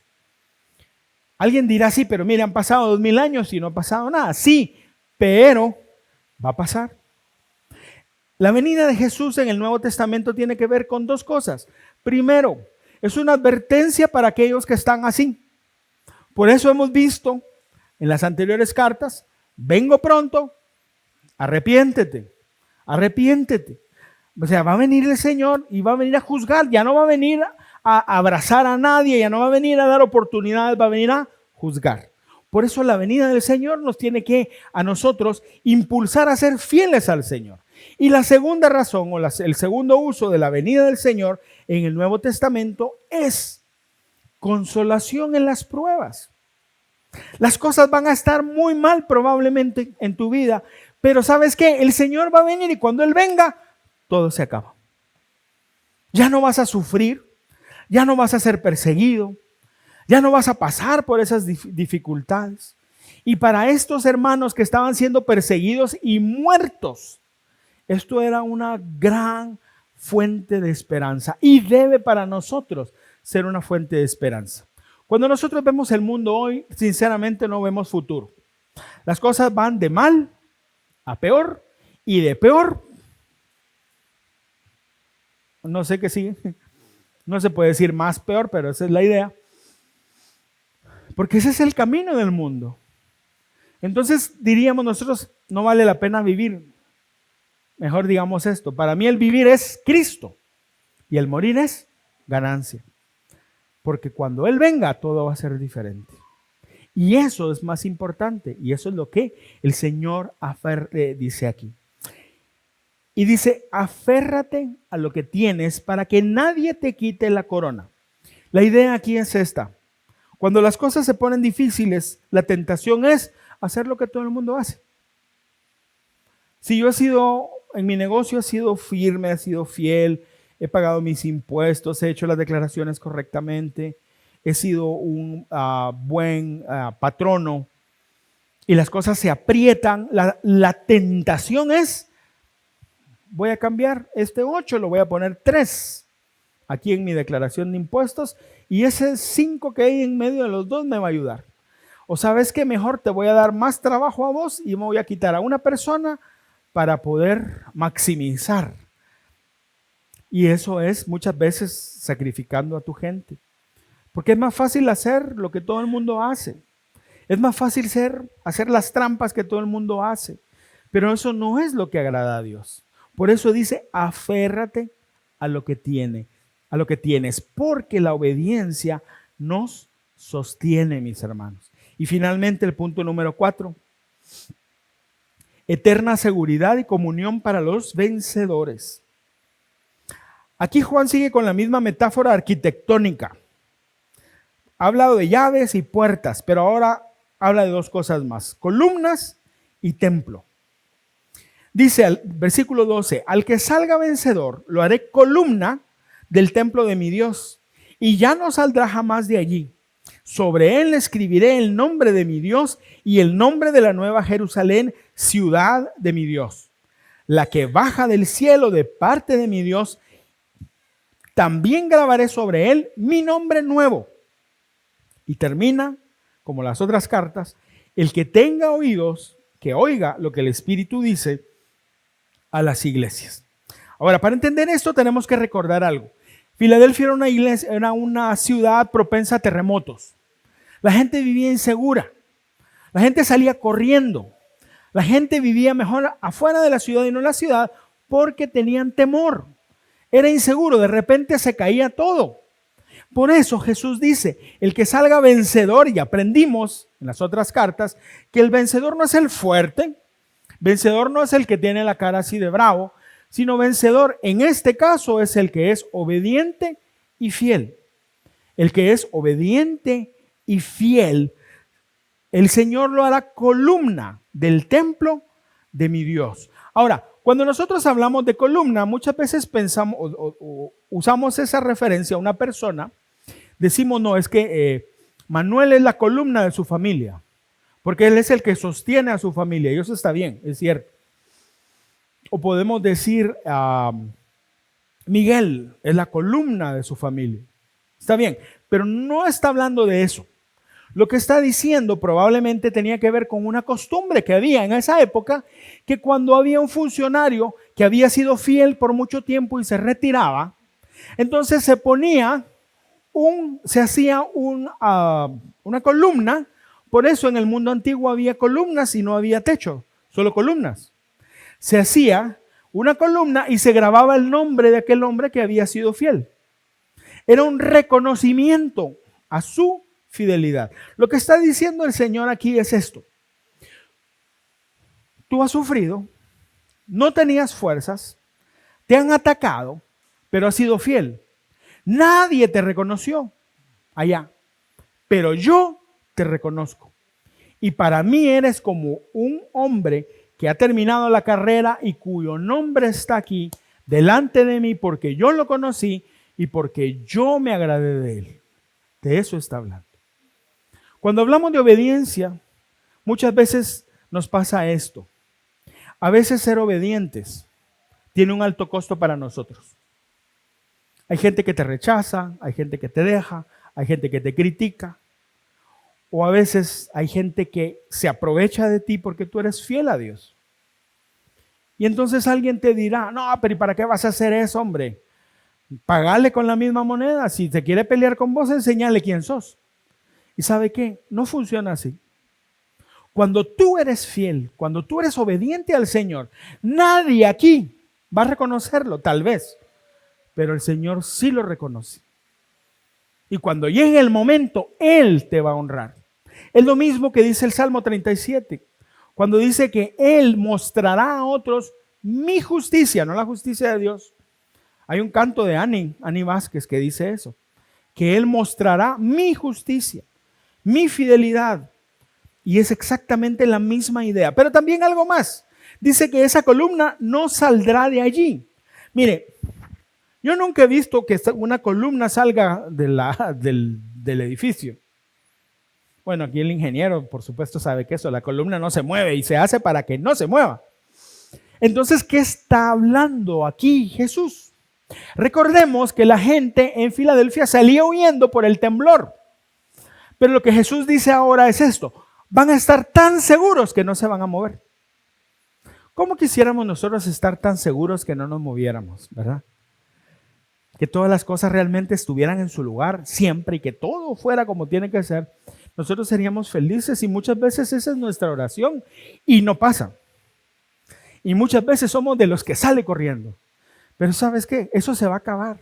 Alguien dirá, sí, pero mire, han pasado 2000 años y no ha pasado nada. Sí, pero va a pasar. La venida de Jesús en el Nuevo Testamento tiene que ver con dos cosas. Primero, es una advertencia para aquellos que están así. Por eso hemos visto en las anteriores cartas, vengo pronto, arrepiéntete, arrepiéntete. O sea, va a venir el Señor y va a venir a juzgar, ya no va a venir a abrazar a nadie, ya no va a venir a dar oportunidades, va a venir a juzgar. Por eso la venida del Señor nos tiene que a nosotros impulsar a ser fieles al Señor. Y la segunda razón o el segundo uso de la venida del Señor en el Nuevo Testamento es consolación en las pruebas. Las cosas van a estar muy mal probablemente en tu vida, pero ¿sabes qué? El Señor va a venir y cuando Él venga, todo se acaba. Ya no vas a sufrir, ya no vas a ser perseguido, ya no vas a pasar por esas dificultades. Y para estos hermanos que estaban siendo perseguidos y muertos, esto era una gran fuente de esperanza y debe para nosotros ser una fuente de esperanza. Cuando nosotros vemos el mundo hoy, sinceramente no vemos futuro. Las cosas van de mal a peor y de peor. No sé qué sigue. No se puede decir más peor, pero esa es la idea. Porque ese es el camino del mundo. Entonces diríamos nosotros, no vale la pena vivir. Mejor digamos esto, para mí el vivir es Cristo y el morir es ganancia. Porque cuando Él venga todo va a ser diferente. Y eso es más importante y eso es lo que el Señor dice aquí. Y dice, aférrate a lo que tienes para que nadie te quite la corona. La idea aquí es esta. Cuando las cosas se ponen difíciles, la tentación es hacer lo que todo el mundo hace. Si yo he sido, en mi negocio he sido firme, he sido fiel, he pagado mis impuestos, he hecho las declaraciones correctamente, he sido un buen patrono y las cosas se aprietan, la tentación es, voy a cambiar este 8, lo voy a poner 3 aquí en mi declaración de impuestos y ese 5 que hay en medio de los dos me va a ayudar. O sabes que mejor te voy a dar más trabajo a vos y me voy a quitar a una persona para poder maximizar. Y eso es muchas veces sacrificando a tu gente. Porque es más fácil hacer lo que todo el mundo hace. Es más fácil hacer las trampas que todo el mundo hace. Pero eso no es lo que agrada a Dios. Por eso dice, aférrate a lo que tienes, porque la obediencia nos sostiene, mis hermanos. Y finalmente el punto número 4. Eterna seguridad y comunión para los vencedores. Aquí Juan sigue con la misma metáfora arquitectónica. Ha hablado de llaves y puertas, pero ahora habla de dos cosas más, columnas y templo. Dice al versículo 12, al que salga vencedor, lo haré columna del templo de mi Dios, y ya no saldrá jamás de allí. Sobre él escribiré el nombre de mi Dios y el nombre de la nueva Jerusalén, ciudad de mi Dios, la que baja del cielo de parte de mi Dios. También grabaré sobre él mi nombre nuevo. Y termina, como las otras cartas, el que tenga oídos, que oiga lo que el Espíritu dice a las iglesias. Ahora, para entender esto tenemos que recordar algo. Filadelfia era una ciudad propensa a terremotos. La gente vivía insegura. La gente salía corriendo. La gente vivía mejor afuera de la ciudad y no en la ciudad porque tenían temor. Era inseguro, de repente se caía todo. Por eso Jesús dice, el que salga vencedor, y aprendimos en las otras cartas, que el vencedor no es el fuerte, vencedor no es el que tiene la cara así de bravo, sino vencedor en este caso es el que es obediente y fiel. El que es obediente y fiel, el Señor lo hará columna del templo de mi Dios. Ahora, cuando nosotros hablamos de columna, muchas veces pensamos o usamos esa referencia a una persona. Decimos, no, es que Manuel es la columna de su familia, porque él es el que sostiene a su familia, y eso está bien, es cierto. O podemos decir, Miguel es la columna de su familia. Está bien, pero no está hablando de eso. Lo que está diciendo probablemente tenía que ver con una costumbre que había en esa época, que cuando había un funcionario que había sido fiel por mucho tiempo y se retiraba, entonces se hacía una columna. Por eso en el mundo antiguo había columnas y no había techo, solo columnas. Se hacía una columna y se grababa el nombre de aquel hombre que había sido fiel. Era un reconocimiento a su fidelidad. Lo que está diciendo el Señor aquí es esto. Tú has sufrido, no tenías fuerzas, te han atacado, pero has sido fiel. Nadie te reconoció allá, pero yo te reconozco. Y para mí eres como un hombre que ha terminado la carrera y cuyo nombre está aquí delante de mí porque yo lo conocí y porque yo me agradé de él. De eso está hablando. Cuando hablamos de obediencia, muchas veces nos pasa esto. A veces ser obedientes tiene un alto costo para nosotros. Hay gente que te rechaza, hay gente que te deja, hay gente que te critica. O a veces hay gente que se aprovecha de ti porque tú eres fiel a Dios. Y entonces alguien te dirá, no, pero ¿y para qué vas a hacer eso, hombre? Pagale con la misma moneda. Si te quiere pelear con vos, enseñale quién sos. ¿Y sabe qué? No funciona así. Cuando tú eres fiel, cuando tú eres obediente al Señor, nadie aquí va a reconocerlo, tal vez, pero el Señor sí lo reconoce. Y cuando llegue el momento, Él te va a honrar. Es lo mismo que dice el Salmo 37, cuando dice que Él mostrará a otros mi justicia, no la justicia de Dios. Hay un canto de Ani Vázquez que dice eso, que Él mostrará mi justicia, mi fidelidad. Y es exactamente la misma idea. Pero también algo más. Dice que esa columna no saldrá de allí. Mire, yo nunca he visto que una columna salga del edificio. Bueno, aquí el ingeniero, por supuesto, sabe que eso, la columna no se mueve y se hace para que no se mueva. Entonces, ¿qué está hablando aquí Jesús? Recordemos que la gente en Filadelfia salía huyendo por el temblor. Pero lo que Jesús dice ahora es esto. Van a estar tan seguros que no se van a mover. ¿Cómo quisiéramos nosotros estar tan seguros que no nos moviéramos, verdad? Que todas las cosas realmente estuvieran en su lugar siempre y que todo fuera como tiene que ser. Nosotros seríamos felices y muchas veces esa es nuestra oración y no pasa. Y muchas veces somos de los que sale corriendo. Pero ¿sabes qué? Eso se va a acabar.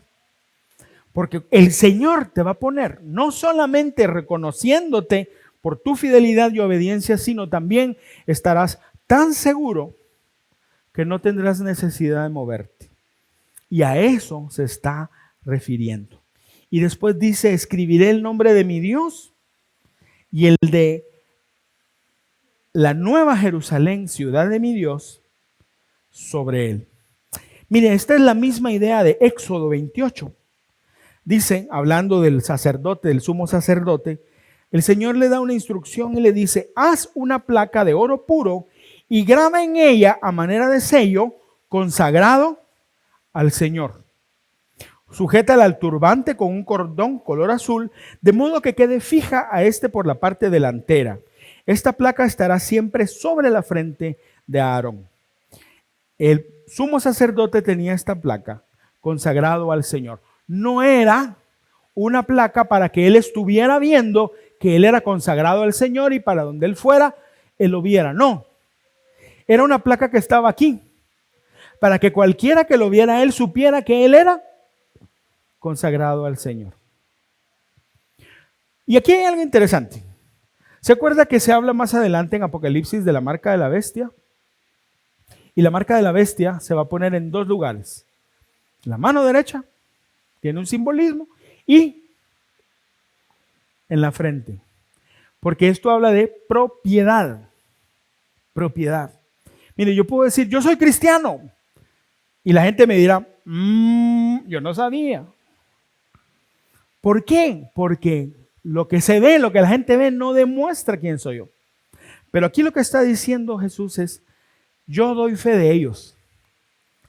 Porque el Señor te va a poner no solamente reconociéndote por tu fidelidad y obediencia, sino también estarás tan seguro que no tendrás necesidad de moverte. Y a eso se está refiriendo. Y después dice, escribiré el nombre de mi Dios y el de la nueva Jerusalén, ciudad de mi Dios, sobre él. Mire, esta es la misma idea de Éxodo 28. Dice, hablando del sacerdote, del sumo sacerdote, el Señor le da una instrucción y le dice, haz una placa de oro puro y graba en ella a manera de sello consagrado al Señor. Sujétala al turbante con un cordón color azul, de modo que quede fija a este por la parte delantera. Esta placa estará siempre sobre la frente de Aarón. El sumo sacerdote tenía esta placa consagrado al Señor. No era una placa para que él estuviera viendo que él era consagrado al Señor y para donde él fuera, él lo viera. No, era una placa que estaba aquí, para que cualquiera que lo viera él supiera que él era consagrado al Señor. Y aquí hay algo interesante. ¿Se acuerda que se habla más adelante en Apocalipsis de la marca de la bestia? Y la marca de la bestia se va a poner en dos lugares. La mano derecha tiene un simbolismo y en la frente. Porque esto habla de propiedad. Propiedad. Mire, yo puedo decir, yo soy cristiano. Y la gente me dirá, yo no sabía. ¿Por qué? Porque lo que se ve, lo que la gente ve, no demuestra quién soy yo. Pero aquí lo que está diciendo Jesús es, yo doy fe de ellos.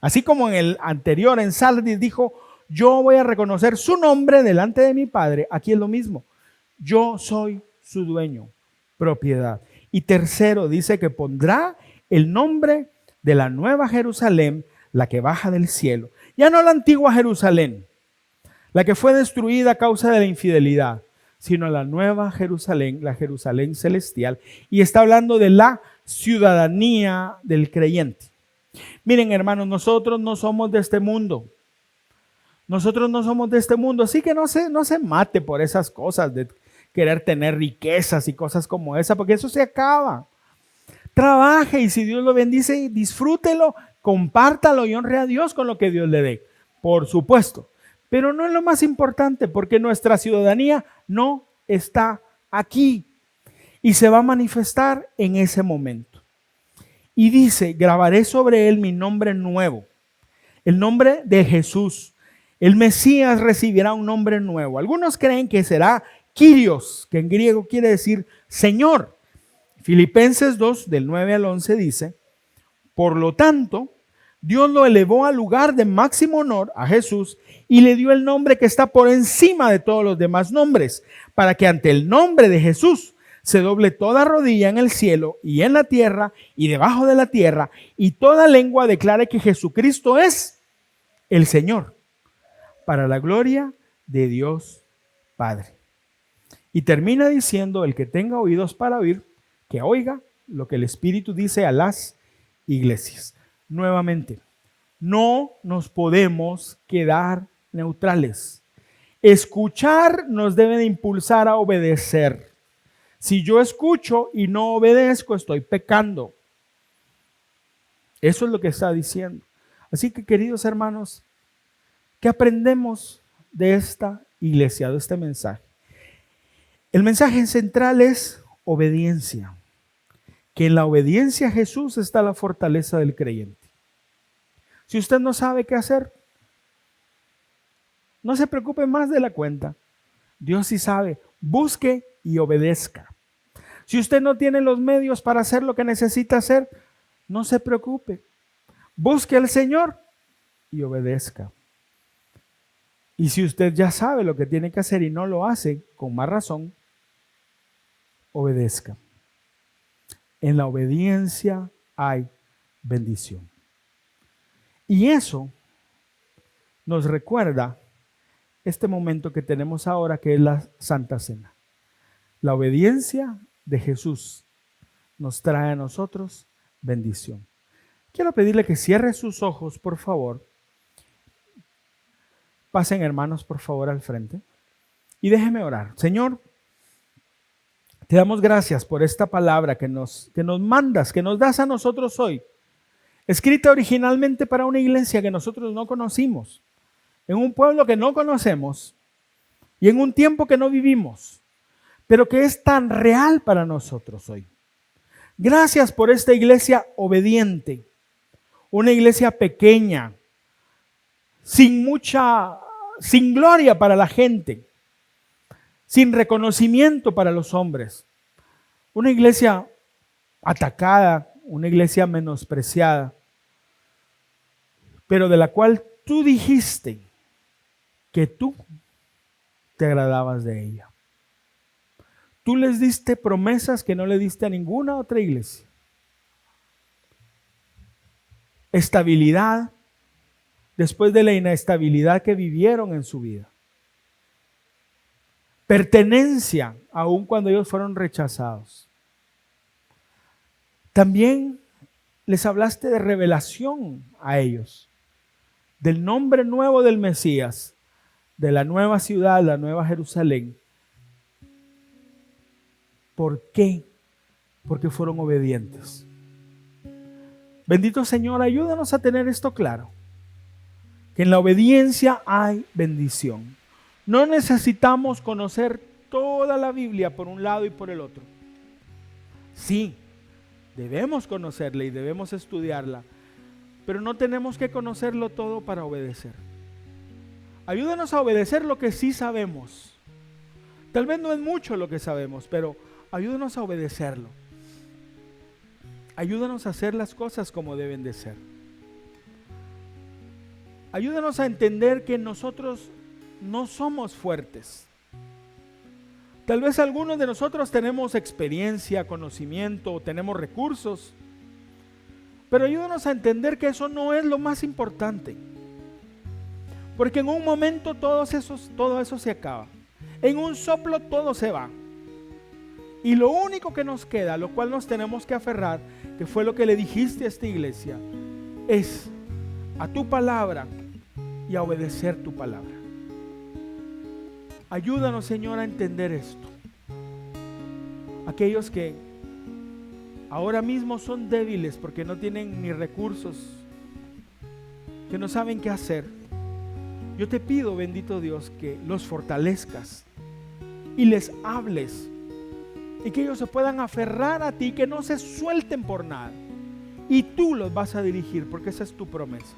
Así como en el anterior, en Sardis, dijo, yo voy a reconocer su nombre delante de mi Padre. Aquí es lo mismo. Yo soy su dueño, propiedad. Y tercero, dice que pondrá el nombre de la nueva Jerusalén, la que baja del cielo. Ya no la antigua Jerusalén, la que fue destruida a causa de la infidelidad, sino la nueva Jerusalén, la Jerusalén celestial. Y está hablando de la ciudadanía del creyente. Miren, hermanos, nosotros no somos de este mundo. Nosotros no somos de este mundo, así que no se mate por esas cosas de querer tener riquezas y cosas como esa, porque eso se acaba. Trabaje y si Dios lo bendice, disfrútelo, compártalo y honre a Dios con lo que Dios le dé, por supuesto. Pero no es lo más importante, porque nuestra ciudadanía no está aquí y se va a manifestar en ese momento. Y dice, grabaré sobre él mi nombre nuevo, el nombre de Jesús. El Mesías recibirá un nombre nuevo. Algunos creen que será Kyrios, que en griego quiere decir Señor. Filipenses 2, del 9 al 11 dice, por lo tanto, Dios lo elevó al lugar de máximo honor a Jesús y le dio el nombre que está por encima de todos los demás nombres, para que ante el nombre de Jesús se doble toda rodilla en el cielo y en la tierra y debajo de la tierra, y toda lengua declare que Jesucristo es el Señor, para la gloria de Dios Padre. Y termina diciendo, el que tenga oídos para oír, que oiga lo que el Espíritu dice a las iglesias. Nuevamente, no nos podemos quedar neutrales. Escuchar nos debe de impulsar a obedecer. Si yo escucho y no obedezco, estoy pecando. Eso es lo que está diciendo. Así que, queridos hermanos, ¿qué aprendemos de esta iglesia, de este mensaje? El mensaje central es obediencia. Que en la obediencia a Jesús está la fortaleza del creyente. Si usted no sabe qué hacer, no se preocupe más de la cuenta. Dios sí sabe. Busque y obedezca. Si usted no tiene los medios para hacer lo que necesita hacer, no se preocupe. Busque al Señor y obedezca. Y si usted ya sabe lo que tiene que hacer y no lo hace, con más razón, obedezca. En la obediencia hay bendición. Y eso nos recuerda este momento que tenemos ahora, que es la Santa Cena. La obediencia de Jesús nos trae a nosotros bendición. Quiero pedirle que cierre sus ojos, por favor. Pasen, hermanos, por favor, al frente. Y déjeme orar. Señor, te damos gracias por esta palabra que nos mandas, que nos das a nosotros hoy. Escrita originalmente para una iglesia que nosotros no conocimos, en un pueblo que no conocemos y en un tiempo que no vivimos, pero que es tan real para nosotros hoy. Gracias por esta iglesia obediente, una iglesia pequeña, sin gloria para la gente, sin reconocimiento para los hombres. Una iglesia atacada, una iglesia menospreciada, pero de la cual tú dijiste que tú te agradabas de ella. Tú les diste promesas que no le diste a ninguna otra iglesia. Estabilidad después de la inestabilidad que vivieron en su vida. Pertenencia aun cuando ellos fueron rechazados. También les hablaste de revelación a ellos, del nombre nuevo del Mesías, de la nueva ciudad, la nueva Jerusalén. ¿Por qué? Porque fueron obedientes. Bendito Señor, ayúdanos a tener esto claro, que en la obediencia hay bendición. No necesitamos conocer toda la Biblia por un lado y por el otro. Sí, Debemos conocerla y debemos estudiarla, pero no tenemos que conocerlo todo para obedecer. Ayúdanos a obedecer lo que sí sabemos. Tal vez no es mucho lo que sabemos, pero ayúdanos a obedecerlo. Ayúdanos a hacer las cosas como deben de ser. Ayúdanos a entender que nosotros no somos fuertes. Tal vez algunos de nosotros tenemos experiencia, conocimiento, tenemos recursos, pero ayúdanos a entender que eso no es lo más importante. Porque en un momento todo eso se acaba. En un soplo todo se va. Y lo único que nos queda, a lo cual nos tenemos que aferrar, que fue lo que le dijiste a esta iglesia, es a tu palabra y a obedecer tu palabra. Ayúdanos, Señor, a entender esto. Aquellos que ahora mismo son débiles porque no tienen ni recursos, que no saben qué hacer, yo te pido, bendito Dios, que los fortalezcas y les hables y que ellos se puedan aferrar a ti, que no se suelten por nada, y tú los vas a dirigir porque esa es tu promesa.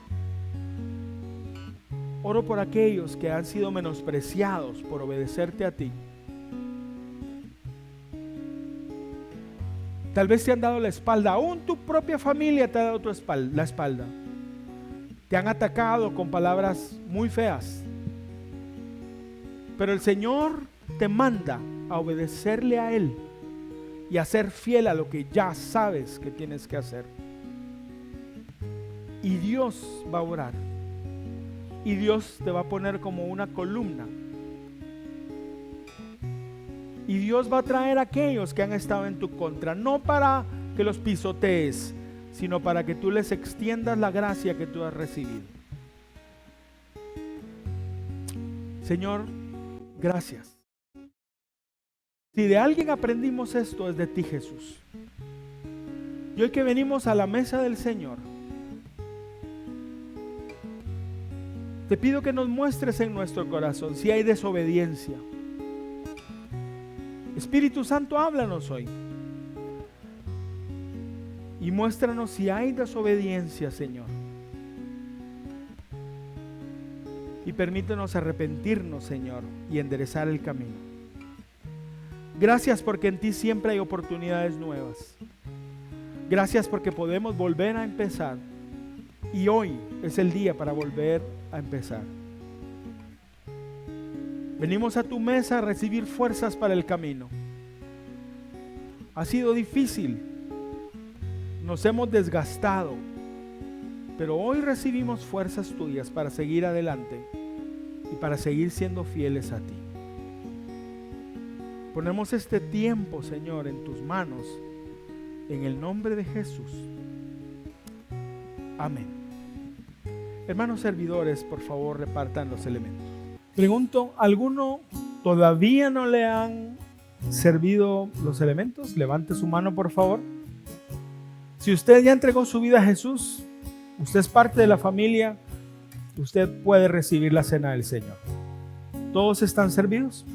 Oro por aquellos que han sido menospreciados por obedecerte a ti. Tal vez te han dado la espalda, aún tu propia familia te ha dado la espalda. Te han atacado con palabras muy feas. Pero el Señor te manda a obedecerle a Él y a ser fiel a lo que ya sabes que tienes que hacer. Y Dios va a orar. Y Dios te va a poner como una columna. Y Dios va a traer a aquellos que han estado en tu contra, no para que los pisotees, sino para que tú les extiendas la gracia que tú has recibido. Señor, gracias. Si de alguien aprendimos esto, es de ti, Jesús. Y hoy que venimos a la mesa del Señor, te pido que nos muestres en nuestro corazón si hay desobediencia. Espíritu Santo, háblanos hoy. Y muéstranos si hay desobediencia, Señor. Y permítenos arrepentirnos, Señor, y enderezar el camino. Gracias porque en ti siempre hay oportunidades nuevas. Gracias porque podemos volver a empezar. Y hoy es el día para volver a empezar. Venimos a tu mesa a recibir fuerzas para el camino. Ha sido difícil. Nos hemos desgastado. Pero hoy recibimos fuerzas tuyas para seguir adelante y para seguir siendo fieles a ti. Ponemos este tiempo, Señor, en tus manos. En el nombre de Jesús. Amén. Hermanos servidores, por favor, repartan los elementos. Pregunto, ¿alguno todavía no le han servido los elementos? Levante su mano, por favor. Si usted ya entregó su vida a Jesús, usted es parte de la familia, usted puede recibir la cena del Señor. ¿Todos están servidos?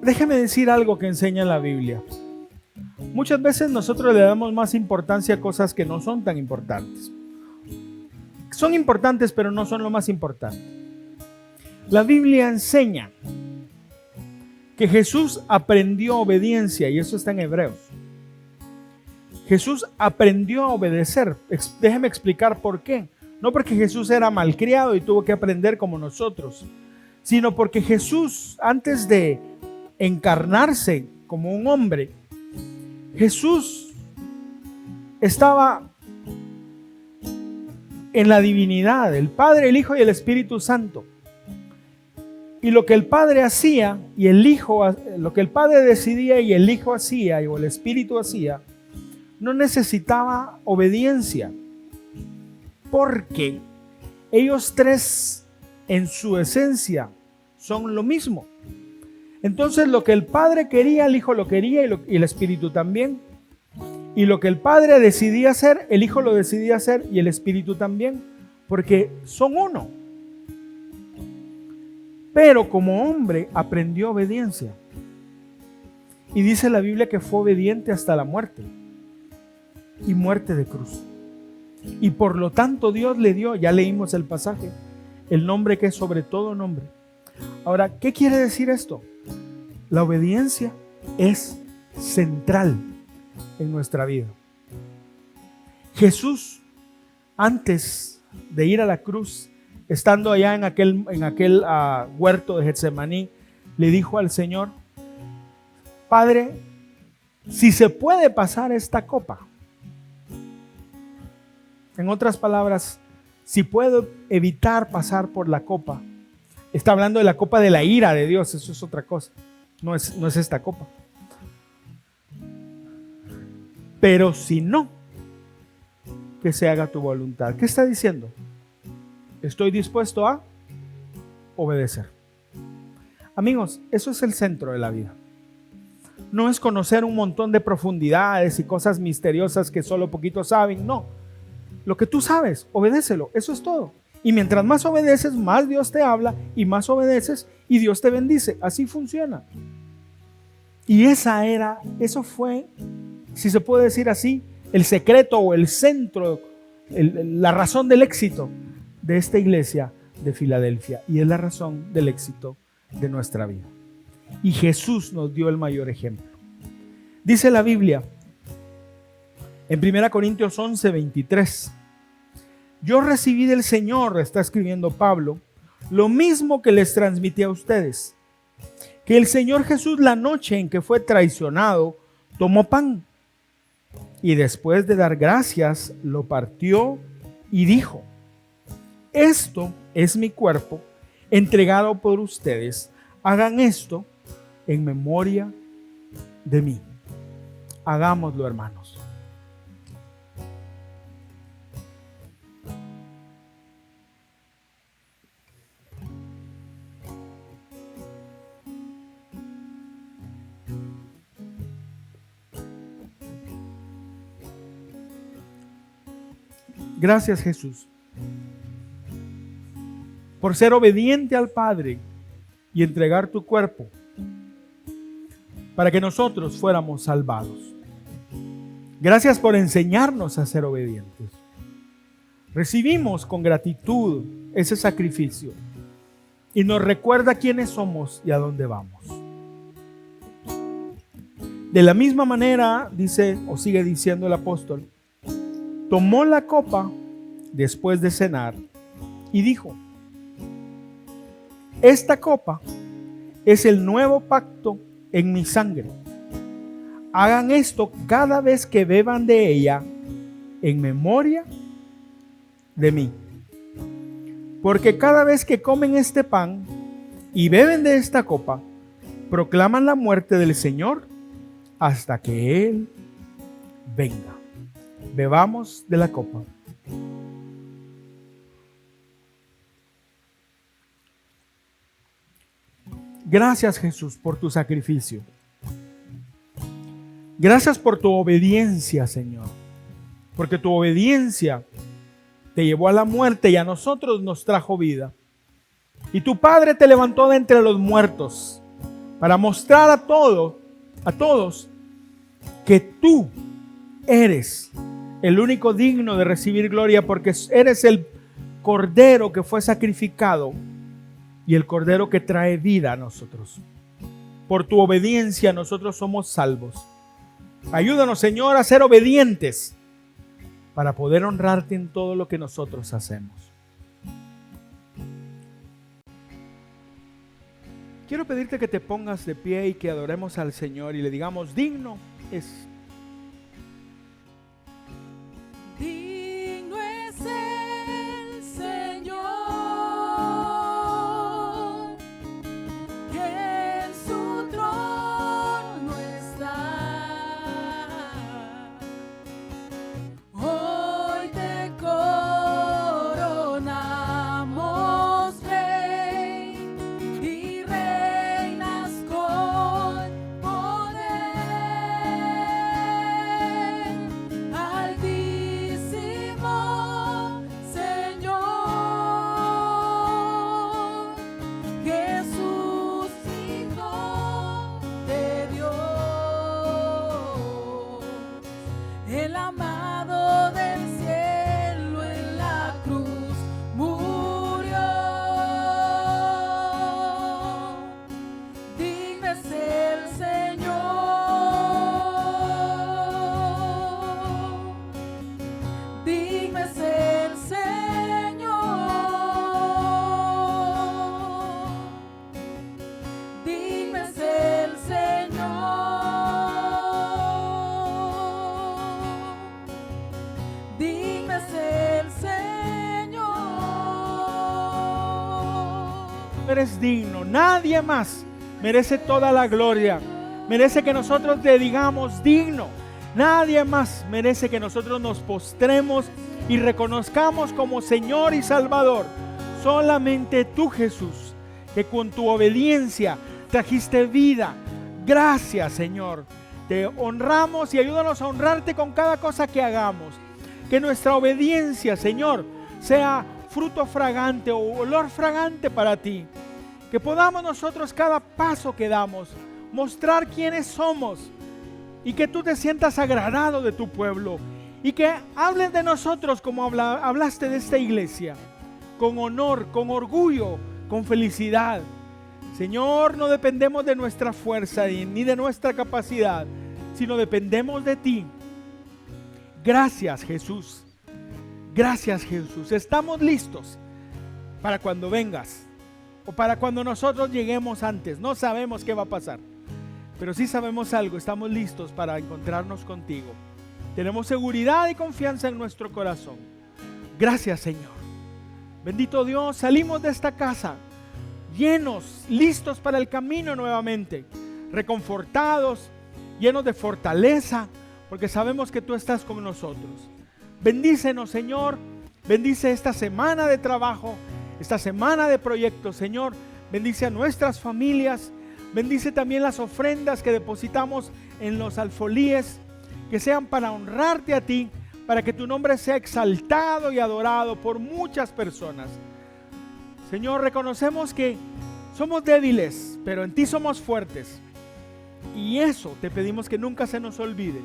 Déjeme decir algo que enseña la Biblia. Muchas veces nosotros le damos más importancia a cosas que no son tan importantes. Son importantes, pero no son lo más importante. La Biblia enseña que Jesús aprendió obediencia, y eso está en Hebreos. Jesús aprendió a obedecer. Déjeme explicar por qué. No porque Jesús era malcriado y tuvo que aprender como nosotros, sino porque Jesús, antes de encarnarse como un hombre, Jesús estaba en la divinidad, el Padre, el Hijo y el Espíritu Santo. Y lo que el Padre hacía y el Hijo, lo que el Padre decidía y el Hijo hacía o el Espíritu hacía, no necesitaba obediencia, porque ellos tres en su esencia son lo mismo. Entonces lo que el Padre quería, el Hijo lo quería y el Espíritu también. Y lo que el Padre decidía hacer, el Hijo lo decidía hacer y el Espíritu también, porque son uno. Pero como hombre aprendió obediencia. Y dice la Biblia que fue obediente hasta la muerte, y muerte de cruz. Y por lo tanto Dios le dio, ya leímos el pasaje, el nombre que es sobre todo nombre. Ahora, ¿qué quiere decir esto? La obediencia es central en nuestra vida. Jesús, antes de ir a la cruz, estando allá en aquel huerto de Getsemaní, le dijo al Señor: Padre, si se puede pasar esta copa. En otras palabras, si puedo evitar pasar por la copa. Está hablando de la copa de la ira de Dios, eso es otra cosa. No es esta copa. Pero si no, que se haga tu voluntad. ¿Qué está diciendo? Estoy dispuesto a obedecer. Amigos, eso es el centro de la vida. No es conocer un montón de profundidades y cosas misteriosas que solo poquitos saben, no. Lo que tú sabes, obedécelo, eso es todo. Y mientras más obedeces, más Dios te habla, y más obedeces y Dios te bendice. Así funciona. Y eso fue, si se puede decir así, el secreto o el centro, la razón del éxito de esta iglesia de Filadelfia. Y es la razón del éxito de nuestra vida. Y Jesús nos dio el mayor ejemplo. Dice la Biblia en 1 Corintios 11:23: yo recibí del Señor, está escribiendo Pablo, lo mismo que les transmití a ustedes, que el Señor Jesús, la noche en que fue traicionado, tomó pan y después de dar gracias lo partió y dijo: esto es mi cuerpo entregado por ustedes, hagan esto en memoria de mí. Hagámoslo, hermanos. Gracias, Jesús, por ser obediente al Padre y entregar tu cuerpo para que nosotros fuéramos salvados. Gracias por enseñarnos a ser obedientes. Recibimos con gratitud ese sacrificio y nos recuerda quiénes somos y a dónde vamos. De la misma manera, dice o sigue diciendo el apóstol, tomó la copa después de cenar y dijo: esta copa es el nuevo pacto en mi sangre. Hagan esto cada vez que beban de ella en memoria de mí. Porque cada vez que comen este pan y beben de esta copa, proclaman la muerte del Señor hasta que Él venga. Bebamos de la copa. Gracias, Jesús, por tu sacrificio. Gracias por tu obediencia, Señor. Porque tu obediencia te llevó a la muerte y a nosotros nos trajo vida. Y tu Padre te levantó de entre los muertos para mostrar a todos que tú eres el único digno de recibir gloria, porque eres el Cordero que fue sacrificado y el Cordero que trae vida a nosotros. Por tu obediencia nosotros somos salvos. Ayúdanos, Señor, a ser obedientes para poder honrarte en todo lo que nosotros hacemos. Quiero pedirte que te pongas de pie y que adoremos al Señor y le digamos: digno es. Digno es el Señor, que en su trono está. Hoy te coronamos Rey y reinas con poder. es el Señor. Digno es el Señor. Digno es el Señor. Eres digno, nadie más merece toda la gloria. Merece que nosotros te digamos digno. Nadie más merece que nosotros nos postremos y reconozcamos como Señor y Salvador. Solamente tú, Jesús, que con tu obediencia trajiste vida. Gracias, Señor. Te honramos y ayúdanos a honrarte con cada cosa que hagamos. Que nuestra obediencia, Señor, sea fruto fragante o olor fragante para ti. Que podamos nosotros cada paso que damos mostrar quiénes somos y que tú te sientas agradado de tu pueblo y que hables de nosotros como hablaste de esta iglesia, con honor, con orgullo, con felicidad. Señor, no dependemos de nuestra fuerza ni de nuestra capacidad, sino dependemos de ti. Gracias, Jesús. Gracias, Jesús. Estamos listos para cuando vengas o para cuando nosotros lleguemos antes. No sabemos qué va a pasar, pero sí sabemos algo. Estamos listos para encontrarnos contigo. Tenemos seguridad y confianza en nuestro corazón. Gracias, Señor. Bendito Dios, salimos de esta casa llenos, listos para el camino nuevamente, reconfortados, llenos de fortaleza, porque sabemos que tú estás con nosotros. Bendícenos, Señor. Bendice esta semana de trabajo, esta semana de proyectos, Señor. Bendice a nuestras familias. Bendice también las ofrendas que depositamos en los alfolíes, que sean para honrarte a ti, para que tu nombre sea exaltado y adorado por muchas personas. Señor, reconocemos que somos débiles, pero en ti somos fuertes. Y eso te pedimos que nunca se nos olvide.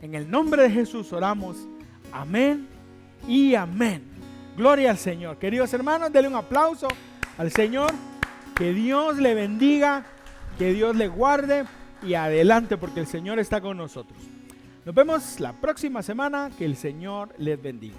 En el nombre de Jesús oramos. Amén y amén. Gloria al Señor. Queridos hermanos, denle un aplauso al Señor. Que Dios le bendiga, que Dios le guarde y adelante, porque el Señor está con nosotros. Nos vemos la próxima semana. Que el Señor les bendiga.